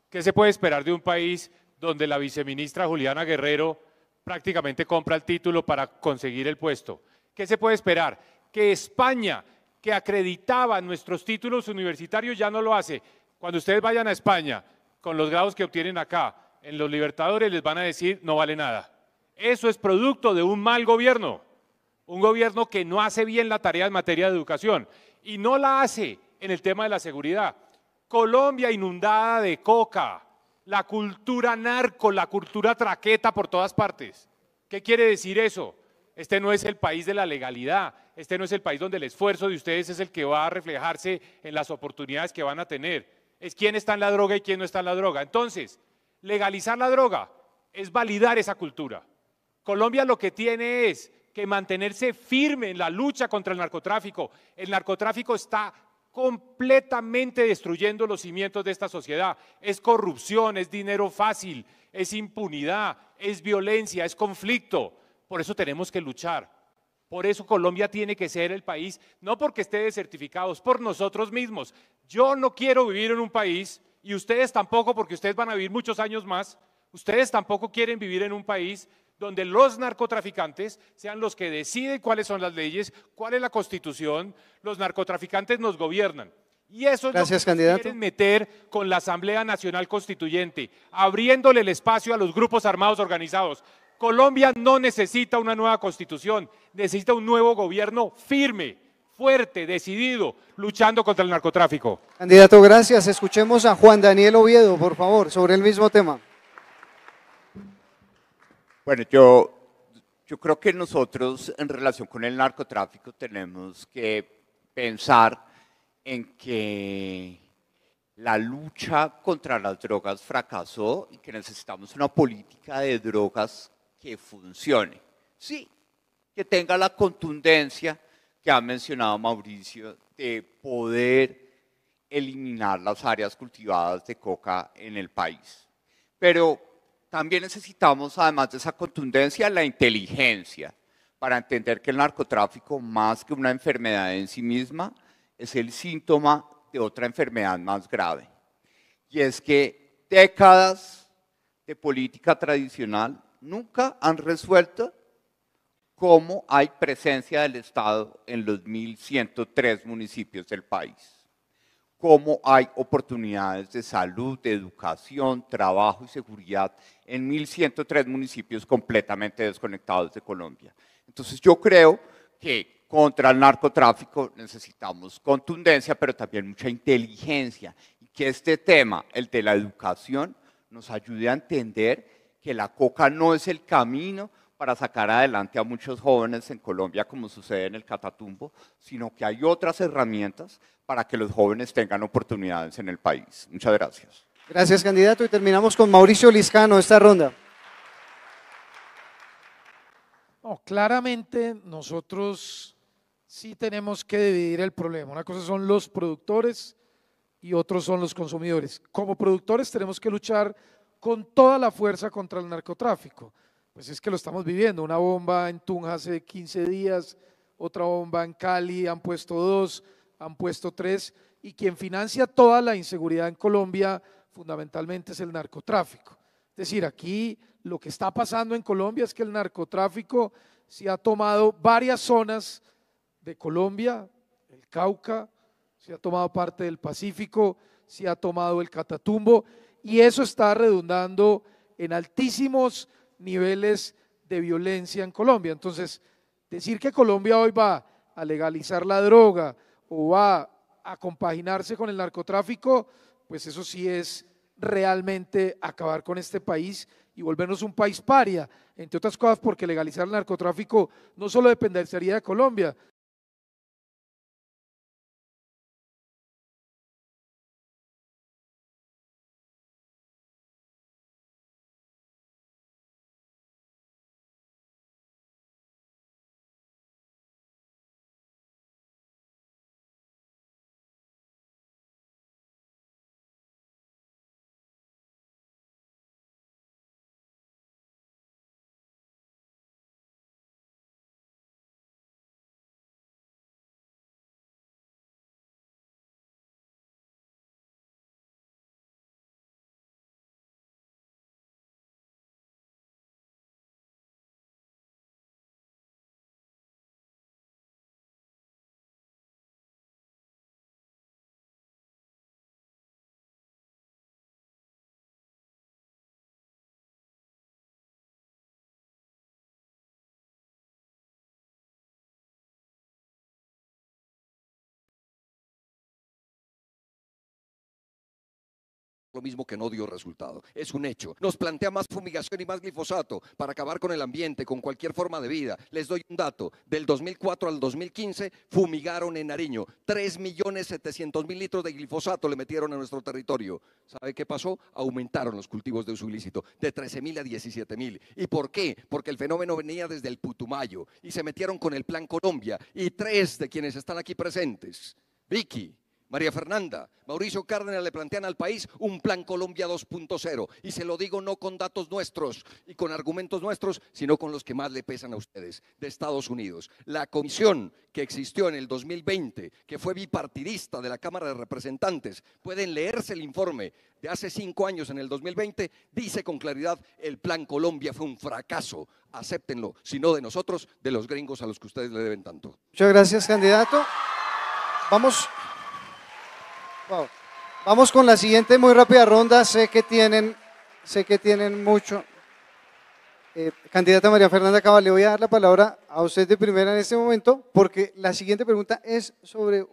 ¿Qué se puede esperar de un país donde la viceministra Juliana Guerrero prácticamente compra el título para conseguir el puesto? ¿Qué se puede esperar? Que España, que acreditaba nuestros títulos universitarios, ya no lo hace. Cuando ustedes vayan a España, con los grados que obtienen acá, en los Libertadores les van a decir no vale nada. Eso es producto de un mal gobierno, un gobierno que no hace bien la tarea en materia de educación y no la hace en el tema de la seguridad. Colombia inundada de coca, la cultura narco, la cultura traqueta por todas partes. ¿Qué quiere decir eso? Este no es el país de la legalidad, este no es el país donde el esfuerzo de ustedes es el que va a reflejarse en las oportunidades que van a tener. Es quién está en la droga y quién no está en la droga. Entonces, legalizar la droga es validar esa cultura. Colombia lo que tiene es que mantenerse firme en la lucha contra el narcotráfico. El narcotráfico está completamente destruyendo los cimientos de esta sociedad. Es corrupción, es dinero fácil, es impunidad, es violencia, es conflicto. Por eso tenemos que luchar. Por eso Colombia tiene que ser el país, no porque esté desertificado, es por nosotros mismos. Yo no quiero vivir en un país, y ustedes tampoco, porque ustedes van a vivir muchos años más, ustedes tampoco quieren vivir en un país donde los narcotraficantes sean los que deciden cuáles son las leyes, cuál es la constitución. Los narcotraficantes nos gobiernan. Y eso es Gracias, lo que candidato. quieren meter con la Asamblea Nacional Constituyente, abriéndole el espacio a los grupos armados organizados. Colombia no necesita una nueva constitución, necesita un nuevo gobierno firme, fuerte, decidido, luchando contra el narcotráfico. Candidato, gracias. Escuchemos a Juan Daniel Oviedo, por favor, sobre el mismo tema. Bueno, yo creo que nosotros en relación con el narcotráfico tenemos que pensar en que la lucha contra las drogas fracasó y que necesitamos una política de drogas que funcione. Sí, que tenga la contundencia que ha mencionado Mauricio de poder eliminar las áreas cultivadas de coca en el país. Pero también necesitamos, además de esa contundencia, la inteligencia para entender que el narcotráfico, más que una enfermedad en sí misma, es el síntoma de otra enfermedad más grave. Y es que décadas de política tradicional nunca han resuelto cómo hay presencia del Estado en los 1.103 municipios del país, cómo hay oportunidades de salud, de educación, trabajo y seguridad en 1.103 municipios completamente desconectados de Colombia. Entonces yo creo que contra el narcotráfico necesitamos contundencia, pero también mucha inteligencia, y que este tema, el de la educación, nos ayude a entender que la coca no es el camino para sacar adelante a muchos jóvenes en Colombia, como sucede en el Catatumbo, sino que hay otras herramientas para que los jóvenes tengan oportunidades en el país. Muchas gracias. Gracias, candidato. Y terminamos con Mauricio Liscano esta ronda. No, claramente nosotros sí tenemos que dividir el problema. Una cosa son los productores y otros son los consumidores. Como productores tenemos que luchar con toda la fuerza contra el narcotráfico. Pues es que lo estamos viviendo, una bomba en Tunja hace 15 días, otra bomba en Cali, han puesto 2, han puesto 3, y quien financia toda la inseguridad en Colombia fundamentalmente es el narcotráfico. Es decir, aquí lo que está pasando en Colombia es que el narcotráfico se ha tomado varias zonas de Colombia, el Cauca, se ha tomado parte del Pacífico, se ha tomado el Catatumbo, y eso está redundando en altísimos niveles de violencia en Colombia. Entonces, decir que Colombia hoy va a legalizar la droga o va a compaginarse con el narcotráfico, pues eso sí es realmente acabar con este país y volvernos un país paria, entre otras cosas porque legalizar el narcotráfico no solo dependería de Colombia, lo mismo que no dio resultado. Es un hecho. Nos plantea más fumigación y más glifosato para acabar con el ambiente, con cualquier forma de vida. Les doy un dato. Del 2004 al 2015 fumigaron en Nariño. 3.700.000 litros de glifosato le metieron a nuestro territorio. ¿Sabe qué pasó? Aumentaron los cultivos de uso ilícito de 13.000 a 17.000. ¿Y por qué? Porque el fenómeno venía desde el Putumayo y se metieron con el Plan Colombia. Y 3 de quienes están aquí presentes, Vicky, María Fernanda, Mauricio Cárdenas, le plantean al país un Plan Colombia 2.0, y se lo digo no con datos nuestros y con argumentos nuestros, sino con los que más le pesan a ustedes, de Estados Unidos. La comisión que existió en el 2020, que fue bipartidista de la Cámara de Representantes, pueden leerse el informe de hace 5 años, en el 2020, dice con claridad: el Plan Colombia fue un fracaso, acéptenlo, si no de nosotros, de los gringos a los que ustedes le deben tanto. Muchas gracias, candidato. Vamos con la siguiente muy rápida ronda. Sé que tienen mucho. Candidata María Fernanda Cava, le voy a dar la palabra a usted de primera en este momento, porque la siguiente pregunta es sobre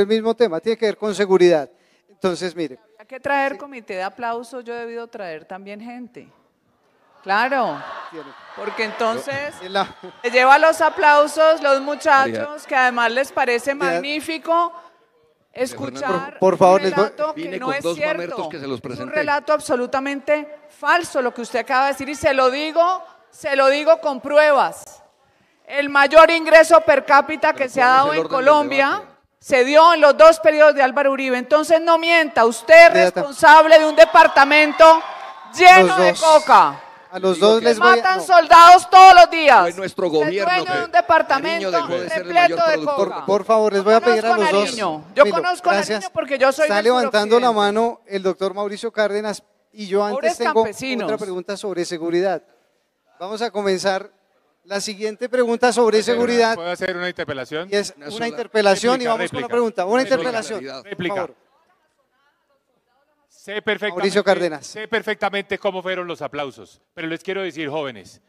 el mismo tema, tiene que ver con seguridad. Entonces, mire. Hay que traer comité de aplausos, yo he debido traer también gente. Claro, porque entonces le lleva los aplausos los muchachos, que además les parece magnífico escuchar por favor, un relato que no es cierto, que se los es un relato absolutamente falso lo que usted acaba de decir, y se lo digo con pruebas. El mayor ingreso per cápita que se ha dado en Colombia se dio en los 2 periodos de Álvaro Uribe. Entonces no mienta, usted es responsable de un departamento lleno de coca. A los dos les voy a... Matan soldados todos los días. Fue nuestro gobierno dueño de un departamento repleto de coca. Por favor, les voy a pedir a los dos. Yo conozco a Nariño porque yo soy Está levantando la mano el doctor Mauricio Cárdenas, y yo antes tengo otra pregunta sobre seguridad. Vamos a comenzar La siguiente pregunta sobre seguridad. ¿Puedo hacer una interpelación? Y es una interpelación réplica, y vamos con la pregunta. Una réplica, interpelación. réplica. Mauricio Cárdenas. Sé perfectamente cómo fueron los aplausos, pero les quiero decir, jóvenes,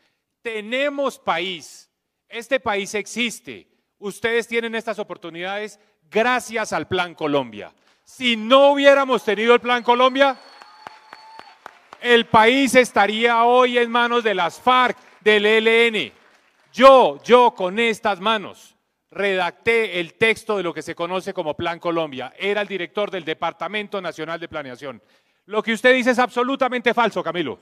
tenemos país, este país existe, ustedes tienen estas oportunidades gracias al Plan Colombia. Si no hubiéramos tenido el Plan Colombia, el país estaría hoy en manos de las FARC, del ELN. Yo con estas manos redacté el texto de lo que se conoce como Plan Colombia. Era el director del Departamento Nacional de Planeación. Lo que usted dice es absolutamente falso, Camilo.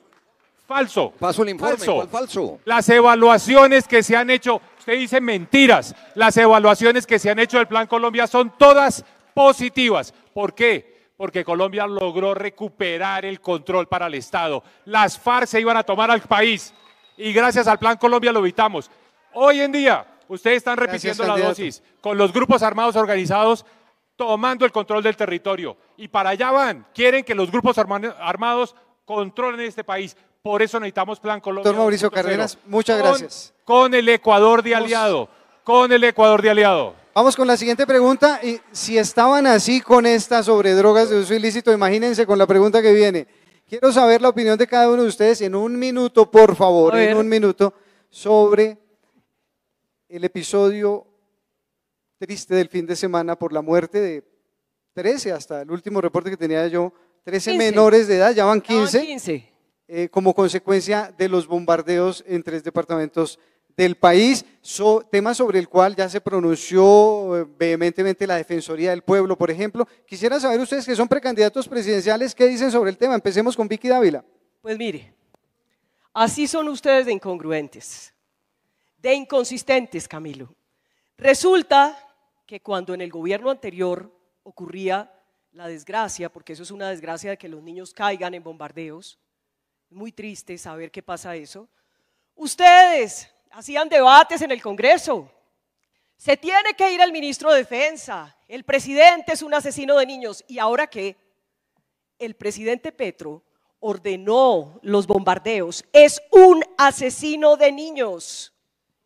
Falso. Paso el informe, falso. ¿cuál falso? Las evaluaciones que se han hecho, usted dice mentiras, las evaluaciones que se han hecho del Plan Colombia son todas positivas. ¿Por qué? Porque Colombia logró recuperar el control para el Estado. Las FARC se iban a tomar al país y gracias al Plan Colombia lo evitamos. Hoy en día, ustedes están repitiendo la dosis con los grupos armados organizados tomando el control del territorio. Y para allá van, quieren que los grupos armados controlen este país. Por eso necesitamos Plan Colombia. Doctor Mauricio Cárdenas, muchas gracias. Con el Ecuador de aliado, con el Ecuador de aliado. Vamos con la siguiente pregunta. Y si estaban así con esta sobre drogas de uso ilícito, imagínense con la pregunta que viene. Quiero saber la opinión de cada uno de ustedes en un minuto, por favor, en un minuto, sobre el episodio triste del fin de semana por la muerte de 13, hasta el último reporte que tenía yo, 13 15. menores de edad, ya van 15, 15. Como consecuencia de los bombardeos en 3 departamentos del país, tema sobre el cual ya se pronunció vehementemente la Defensoría del Pueblo, por ejemplo. Quisiera saber ustedes que son precandidatos presidenciales, ¿qué dicen sobre el tema? Empecemos con Vicky Dávila. Pues mire, así son ustedes de incongruentes, de inconsistentes, Camilo. Resulta que cuando en el gobierno anterior ocurría la desgracia, porque eso es una desgracia de que los niños caigan en bombardeos, es muy triste saber qué pasa eso, ustedes hacían debates en el Congreso. Se tiene que ir el ministro de Defensa, el presidente es un asesino de niños. ¿Y ahora qué? El presidente Petro ordenó los bombardeos, es un asesino de niños,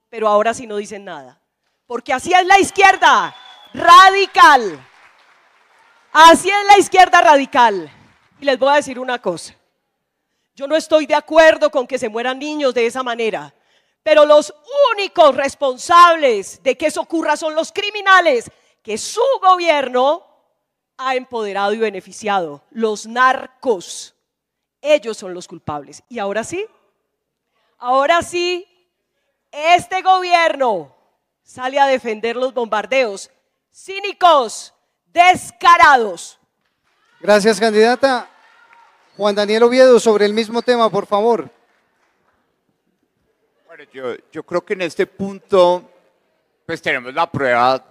pero ahora sí no dicen nada, porque así es la izquierda radical, así es la izquierda radical. Y les voy a decir una cosa, yo no estoy de acuerdo con que se mueran niños de esa manera, pero los únicos responsables de que eso ocurra son los criminales que su gobierno ha empoderado y beneficiado, los narcos. Ellos son los culpables. Y ahora sí, este gobierno sale a defender los bombardeos cínicos, descarados. Gracias, candidata. Juan Daniel Oviedo, sobre el mismo tema, por favor. Bueno, yo creo que en este punto pues tenemos la prueba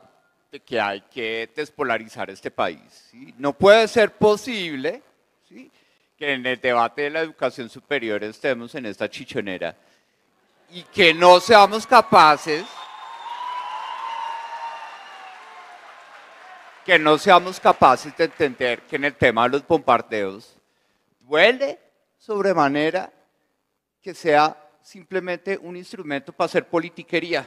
de que hay que despolarizar este país, ¿sí? No puede ser posible, ¿sí?, que en el debate de la educación superior estemos en esta chichonera y que no seamos capaces de entender que en el tema de los bombardeos duele sobremanera que sea simplemente un instrumento para hacer politiquería,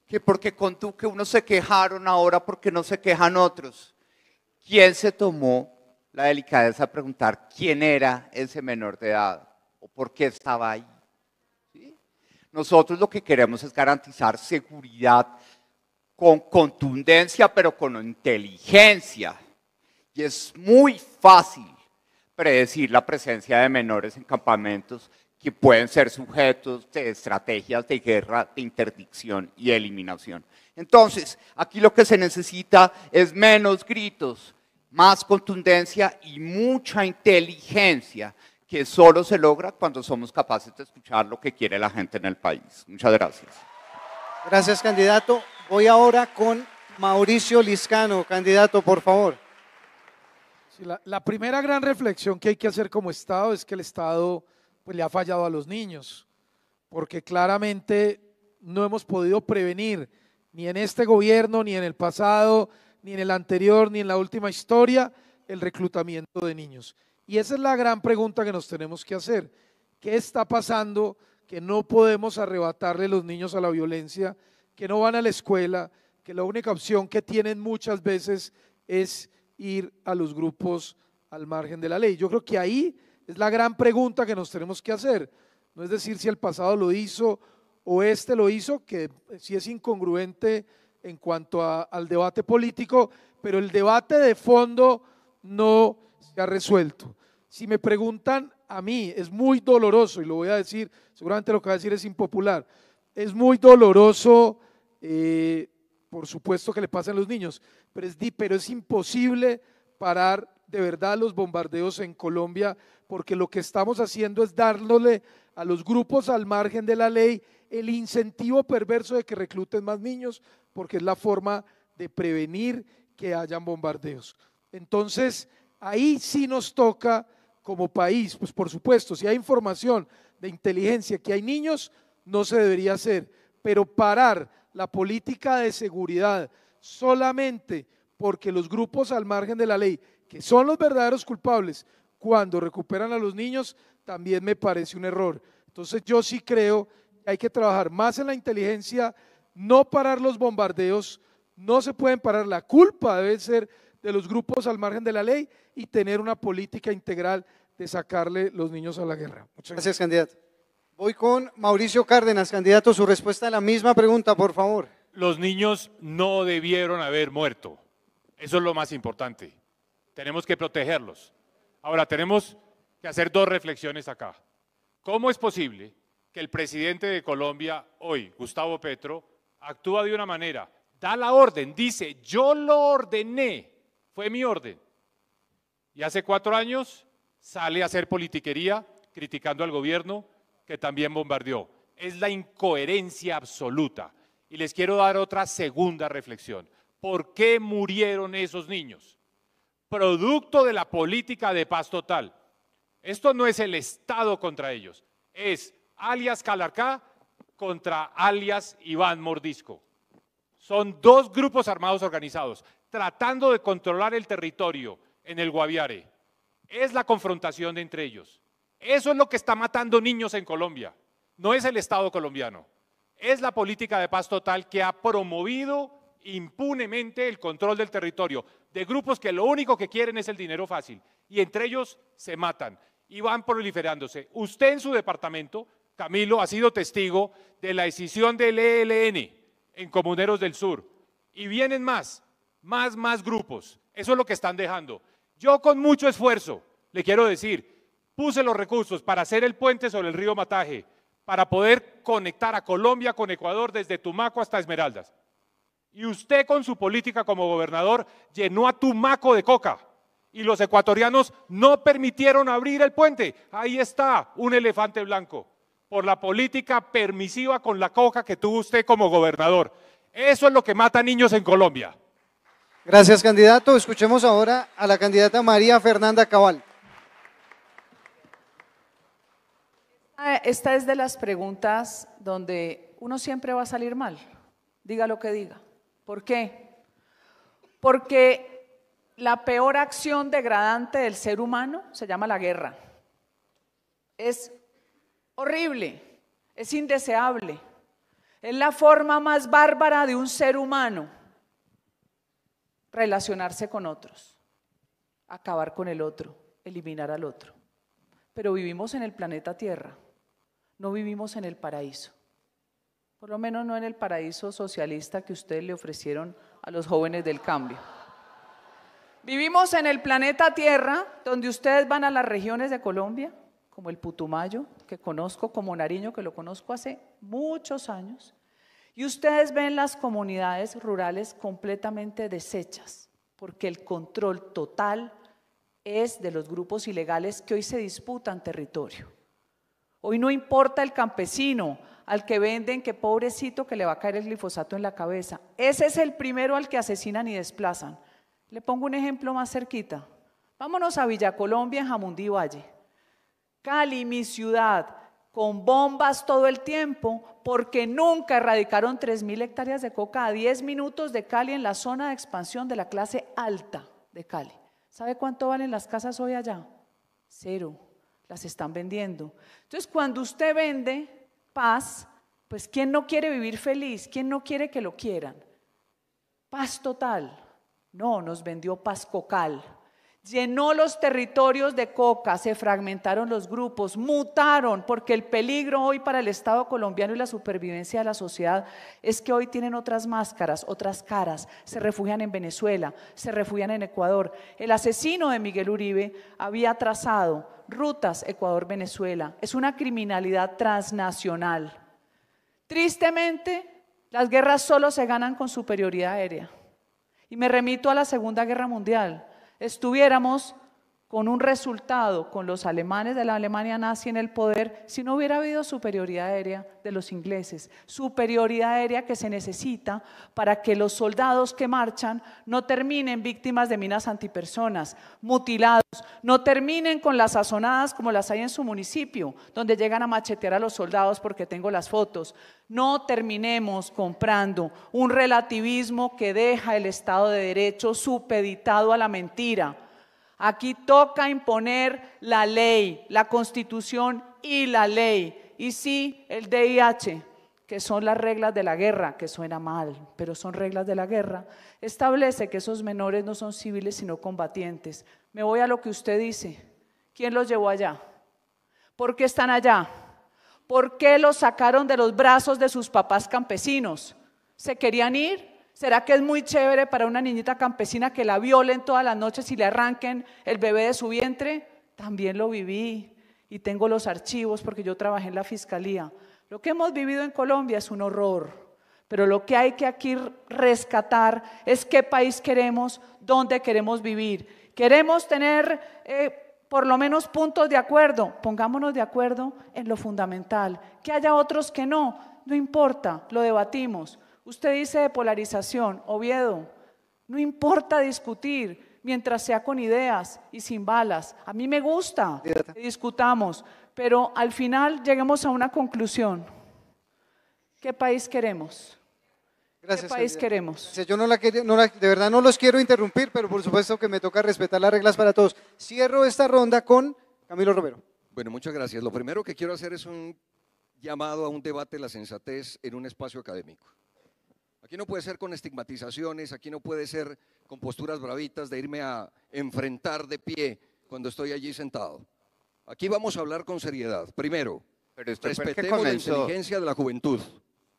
que porque con Duque unos se quejaron, ahora porque no se quejan otros. ¿Quién se tomó la delicadeza de preguntar quién era ese menor de edad o por qué estaba ahí? ¿Sí? Nosotros lo que queremos es garantizar seguridad con contundencia, pero con inteligencia. Y es muy fácil predecir la presencia de menores en campamentos que pueden ser sujetos de estrategias de guerra, de interdicción y eliminación. Entonces, aquí lo que se necesita es menos gritos, más contundencia y mucha inteligencia, que solo se logra cuando somos capaces de escuchar lo que quiere la gente en el país. Muchas gracias. Gracias, candidato. Voy ahora con Mauricio Liscano. Candidato, por favor. Sí, la primera gran reflexión que hay que hacer como Estado es que el Estado pues, le ha fallado a los niños, porque claramente no hemos podido prevenir ni en este gobierno, ni en el pasado, ni en el anterior, ni en la última historia, el reclutamiento de niños. Y esa es la gran pregunta que nos tenemos que hacer. ¿Qué está pasando que no podemos arrebatarle los niños a la violencia, que no van a la escuela, que la única opción que tienen muchas veces es ir a los grupos al margen de la ley. Yo creo que ahí es la gran pregunta que nos tenemos que hacer. No es decir si el pasado lo hizo o este lo hizo, que sí es incongruente en cuanto al debate político, pero el debate de fondo no se ha resuelto. Si me preguntan a mí, es muy doloroso, y lo voy a decir, seguramente lo que voy a decir es impopular, es muy doloroso, por supuesto que le pasan a los niños, pero es imposible parar de verdad los bombardeos en Colombia, porque lo que estamos haciendo es dándole a los grupos al margen de la ley el incentivo perverso de que recluten más niños, porque es la forma de prevenir que hayan bombardeos. Entonces, ahí sí nos toca como país, pues por supuesto, si hay información de inteligencia que hay niños, no se debería hacer, pero parar la política de seguridad solamente porque los grupos al margen de la ley, que son los verdaderos culpables, cuando recuperan a los niños, también me parece un error. Entonces yo sí creo que hay que trabajar más en la inteligencia, no parar los bombardeos, no se pueden parar, la culpa debe ser de los grupos al margen de la ley y tener una política integral de sacarle los niños a la guerra. Muchas gracias, candidato. Voy con Mauricio Cárdenas, candidato, su respuesta a la misma pregunta, por favor. Los niños no debieron haber muerto. Eso es lo más importante. Tenemos que protegerlos. Ahora, tenemos que hacer dos reflexiones acá. ¿Cómo es posible que el presidente de Colombia hoy, Gustavo Petro, actúa de una manera, da la orden, dice, yo lo ordené, fue mi orden, y hace 4 años sale a hacer politiquería criticando al gobierno que también bombardeó? Es la incoherencia absoluta. Y les quiero dar otra segunda reflexión. ¿Por qué murieron esos niños? Producto de la política de paz total. Esto no es el Estado contra ellos, es alias Calarcá contra alias Iván Mordisco. Son 2 grupos armados organizados tratando de controlar el territorio en el Guaviare. Es la confrontación entre ellos. Eso es lo que está matando niños en Colombia. No es el Estado colombiano. Es la política de paz total que ha promovido impunemente el control del territorio de grupos que lo único que quieren es el dinero fácil y entre ellos se matan y van proliferándose. Usted en su departamento, Camilo, ha sido testigo de la decisión del ELN en Comuneros del Sur y vienen más grupos. Eso es lo que están dejando. Yo con mucho esfuerzo, le quiero decir, puse los recursos para hacer el puente sobre el río Mataje, para poder conectar a Colombia con Ecuador desde Tumaco hasta Esmeraldas. Y usted con su política como gobernador llenó a Tumaco de coca y los ecuatorianos no permitieron abrir el puente. Ahí está un elefante blanco por la política permisiva con la coca que tuvo usted como gobernador. Eso es lo que mata niños en Colombia. Gracias, candidato. Escuchemos ahora a la candidata María Fernanda Cabal. Esta es de las preguntas donde uno siempre va a salir mal, diga lo que diga. ¿Por qué? Porque la peor acción degradante del ser humano se llama la guerra. Es horrible, es indeseable, es la forma más bárbara de un ser humano relacionarse con otros, acabar con el otro, eliminar al otro. Pero vivimos en el planeta Tierra, no vivimos en el paraíso. Por lo menos no en el paraíso socialista que ustedes le ofrecieron a los jóvenes del cambio. Vivimos en el planeta Tierra, donde ustedes van a las regiones de Colombia, como el Putumayo, que conozco, como Nariño, que lo conozco hace muchos años, y ustedes ven las comunidades rurales completamente deshechas, porque el control total es de los grupos ilegales que hoy se disputan territorio. Hoy no importa el campesino al que venden que pobrecito que le va a caer el glifosato en la cabeza. Ese es el primero al que asesinan y desplazan. Le pongo un ejemplo más cerquita. Vámonos a Villa Colombia, en Jamundí Valle. Cali, mi ciudad, con bombas todo el tiempo, porque nunca erradicaron 3.000 hectáreas de coca a 10 minutos de Cali, en la zona de expansión de la clase alta de Cali. ¿Sabe cuánto valen las casas hoy allá? 0. Las están vendiendo. Entonces, cuando usted vende paz, pues ¿quién no quiere vivir feliz? ¿Quién no quiere que lo quieran? Paz total. No, nos vendió paz cocal. Llenó los territorios de coca, se fragmentaron los grupos, mutaron, porque el peligro hoy para el Estado colombiano y la supervivencia de la sociedad es que hoy tienen otras máscaras, otras caras, se refugian en Venezuela, se refugian en Ecuador. El asesino de Miguel Uribe había trazado rutas Ecuador-Venezuela, es una criminalidad transnacional. Tristemente, las guerras solo se ganan con superioridad aérea. Y me remito a la Segunda Guerra Mundial. Estuviéramos con un resultado con los alemanes de la Alemania nazi en el poder si no hubiera habido superioridad aérea de los ingleses, superioridad aérea que se necesita para que los soldados que marchan no terminen víctimas de minas antipersonas, mutilados, no terminen con las sazonadas como las hay en su municipio, donde llegan a machetear a los soldados porque tengo las fotos. No terminemos comprando un relativismo que deja el Estado de Derecho supeditado a la mentira. Aquí toca imponer la ley, la Constitución y la ley. Y sí, el DIH, que son las reglas de la guerra, que suena mal, pero son reglas de la guerra, establece que esos menores no son civiles sino combatientes. Me voy a lo que usted dice. ¿Quién los llevó allá? ¿Por qué están allá? ¿Por qué los sacaron de los brazos de sus papás campesinos? ¿Se querían ir? ¿Será que es muy chévere para una niñita campesina que la violen todas las noches y le arranquen el bebé de su vientre? También lo viví y tengo los archivos porque yo trabajé en la fiscalía. Lo que hemos vivido en Colombia es un horror, pero lo que hay que aquí rescatar es qué país queremos, dónde queremos vivir. Queremos tener por lo menos puntos de acuerdo, pongámonos de acuerdo en lo fundamental. Que haya otros que no importa, lo debatimos. Usted dice de polarización, Oviedo, no importa discutir mientras sea con ideas y sin balas. A mí me gusta que discutamos, pero al final lleguemos a una conclusión. ¿Qué país queremos? Gracias, ¿Qué país queremos? Yo de verdad no los quiero interrumpir, pero por supuesto que me toca respetar las reglas para todos. Cierro esta ronda con Camilo Romero. Bueno, muchas gracias. Lo primero que quiero hacer es un llamado a un debate de la sensatez en un espacio académico. Aquí no puede ser con estigmatizaciones, aquí no puede ser con posturas bravitas de irme a enfrentar de pie cuando estoy allí sentado. Aquí vamos a hablar con seriedad. Primero, respetemos la inteligencia de la juventud.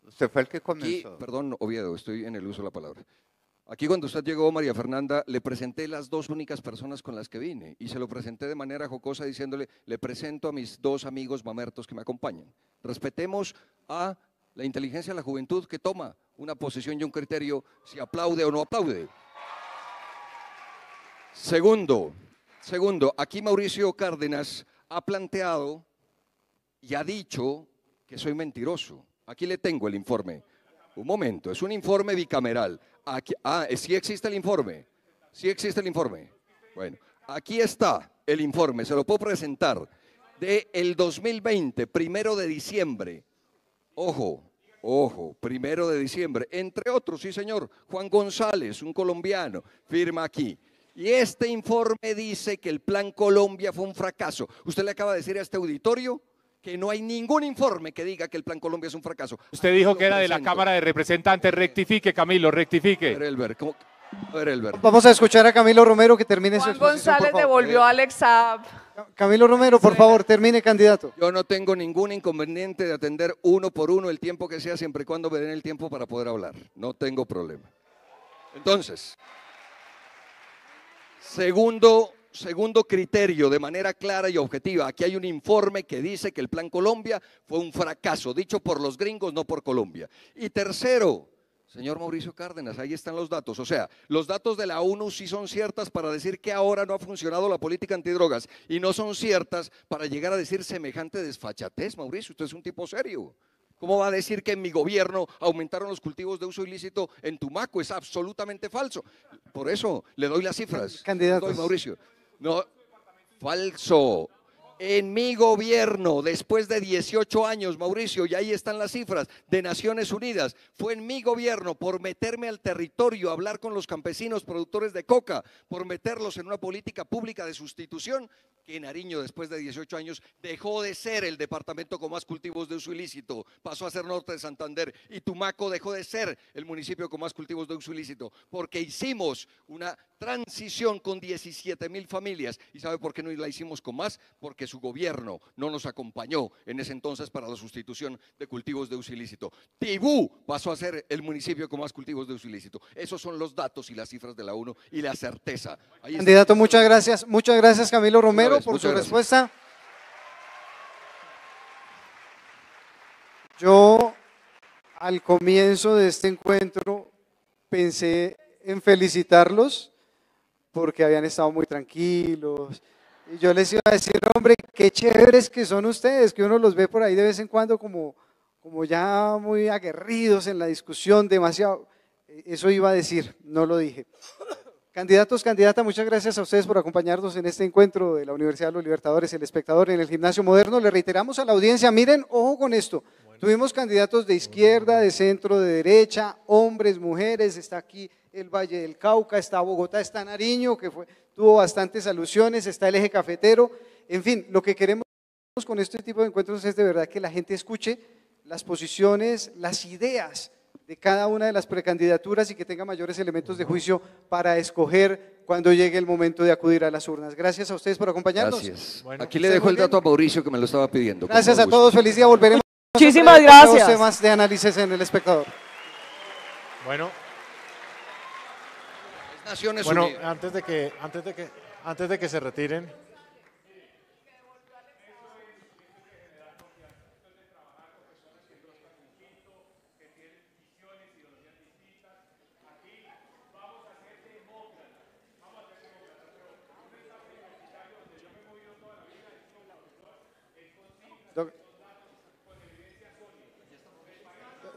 Usted fue el que comenzó. Aquí, perdón, Oviedo, estoy en el uso de la palabra. Aquí cuando usted llegó, María Fernanda, le presenté las dos únicas personas con las que vine y se lo presenté de manera jocosa diciéndole, le presento a mis dos amigos mamertos que me acompañan. Respetemos a la inteligencia de la juventud que toma una posición y un criterio, si aplaude o no aplaude. Segundo, aquí Mauricio Cárdenas ha planteado y ha dicho que soy mentiroso. Aquí le tengo el informe. Un momento, es un informe bicameral. Aquí, ¿sí existe el informe? ¿Sí existe el informe? Bueno, aquí está el informe, se lo puedo presentar. Del 2020, 1 de diciembre. Ojo, 1 de diciembre. Entre otros, sí señor, Juan González, un colombiano, firma aquí. Y este informe dice que el Plan Colombia fue un fracaso. Usted le acaba de decir a este auditorio que no hay ningún informe que diga que el Plan Colombia es un fracaso. Usted dijo que era de la Cámara de Representantes. Rectifique, Camilo, rectifique. A ver, Elber. Vamos a escuchar a Camilo Romero que termine su exposición, González por favor. devolvió a Alex Saab. Camilo Romero, por favor, termine, candidato. Yo no tengo ningún inconveniente de atender uno por uno el tiempo que sea, siempre y cuando me den el tiempo para poder hablar. No tengo problema. Entonces, segundo criterio, de manera clara y objetiva. Aquí hay un informe que dice que el Plan Colombia fue un fracaso, dicho por los gringos, no por Colombia. Y tercero, señor Mauricio Cárdenas, ahí están los datos. O sea, los datos de la ONU sí son ciertas para decir que ahora no ha funcionado la política antidrogas y no son ciertas para llegar a decir semejante desfachatez. Mauricio, usted es un tipo serio. ¿Cómo va a decir que en mi gobierno aumentaron los cultivos de uso ilícito en Tumaco? Es absolutamente falso. Por eso le doy las cifras. Candidatos. Le doy, Mauricio. No, falso. En mi gobierno, después de 18 años, Mauricio, y ahí están las cifras de Naciones Unidas, fue en mi gobierno por meterme al territorio, hablar con los campesinos productores de coca, por meterlos en una política pública de sustitución, que Nariño, después de 18 años, dejó de ser el departamento con más cultivos de uso ilícito, pasó a ser Norte de Santander, y Tumaco dejó de ser el municipio con más cultivos de uso ilícito, porque hicimos una transición con 17.000 familias. ¿Y sabe por qué no la hicimos con más? Porque su gobierno no nos acompañó en ese entonces para la sustitución de cultivos de uso ilícito. Tibú pasó a ser el municipio con más cultivos de uso ilícito. Esos son los datos y las cifras de la ONU y la certeza. Candidato, muchas gracias Camilo Romero por su respuesta. Yo al comienzo de este encuentro pensé en felicitarlos porque habían estado muy tranquilos. Y yo les iba a decir, hombre, qué chéveres que son ustedes, que uno los ve por ahí de vez en cuando como ya muy aguerridos en la discusión, demasiado. Eso iba a decir, no lo dije. Candidatos, candidata, muchas gracias a ustedes por acompañarnos en este encuentro de la Universidad de los Libertadores, El Espectador, en el Gimnasio Moderno. Le reiteramos a la audiencia, miren, ojo con esto, tuvimos candidatos de izquierda, de centro, de derecha, hombres, mujeres, está aquí el Valle del Cauca, está Bogotá, está Nariño, que tuvo bastantes alusiones, está el Eje Cafetero, en fin, lo que queremos con este tipo de encuentros es de verdad que la gente escuche las posiciones, las ideas de cada una de las precandidaturas y que tenga mayores elementos de juicio para escoger cuando llegue el momento de acudir a las urnas. Gracias a ustedes por acompañarnos. Gracias. Aquí le dejo el dato a Mauricio que me lo estaba pidiendo. Gracias a todos, feliz día, volveremos. Muchísimas gracias. Temas de análisis en El Espectador. Bueno, Naciones bueno, Unidas. antes de que se retiren,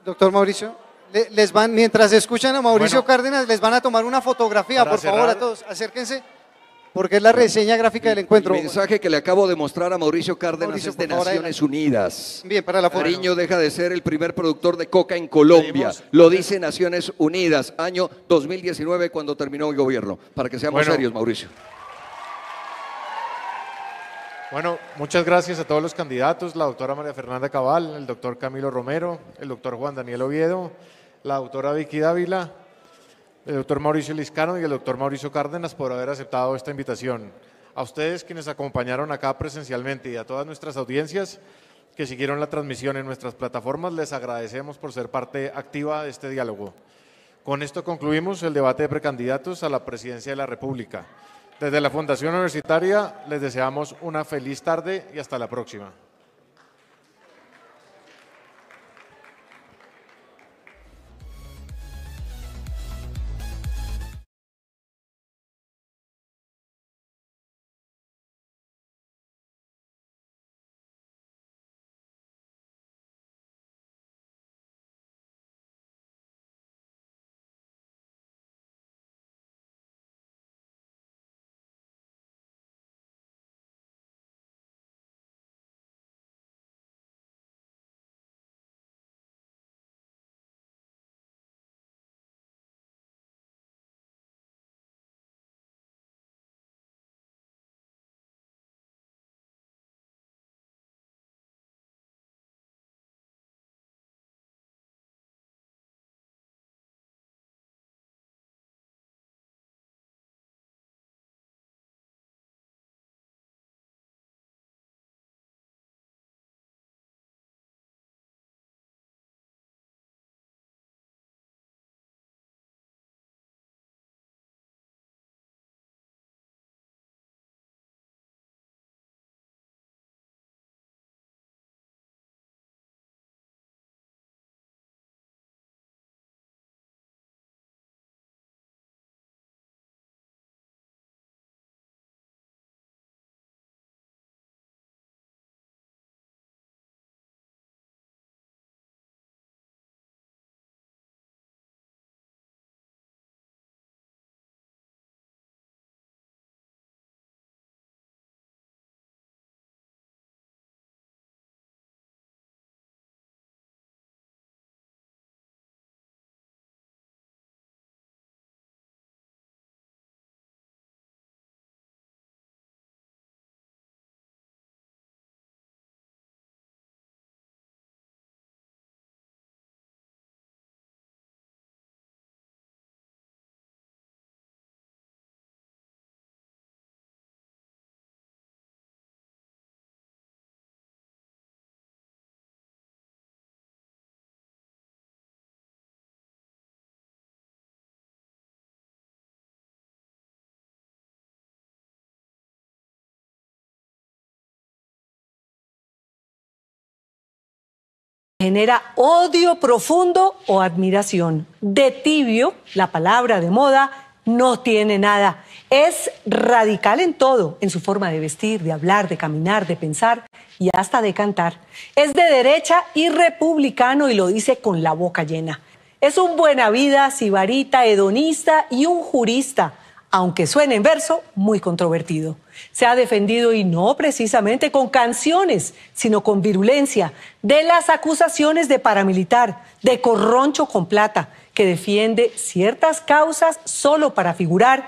Doctor Mauricio, mientras escuchan a Mauricio Cárdenas, les van a tomar una fotografía, por favor, a todos, acérquense, porque es la reseña gráfica del encuentro. El mensaje que le acabo de mostrar a Mauricio Cárdenas es de Naciones Unidas. Bien, para la foto. Nariño deja de ser el primer productor de coca en Colombia. Lo dice Naciones Unidas, año 2019, cuando terminó el gobierno. Para que seamos serios, Mauricio. Bueno, muchas gracias a todos los candidatos, la doctora María Fernanda Cabal, el doctor Camilo Romero, el doctor Juan Daniel Oviedo, la doctora Vicky Dávila, el doctor Mauricio Liscano y el doctor Mauricio Cárdenas por haber aceptado esta invitación. A ustedes quienes acompañaron acá presencialmente y a todas nuestras audiencias que siguieron la transmisión en nuestras plataformas, les agradecemos por ser parte activa de este diálogo. Con esto concluimos el debate de precandidatos a la presidencia de la República. Desde la Fundación Universitaria les deseamos una feliz tarde y hasta la próxima. genera odio profundo o admiración. De tibio, la palabra de moda, no tiene nada. Es radical en todo, en su forma de vestir, de hablar, de caminar, de pensar y hasta de cantar. Es de derecha y republicano y lo dice con la boca llena. Es un buena vida, sibarita, hedonista y un jurista, aunque suene en verso, muy controvertido. Se ha defendido y no precisamente con canciones, sino con virulencia, de las acusaciones de paramilitar, de corroncho con plata, que defiende ciertas causas solo para figurar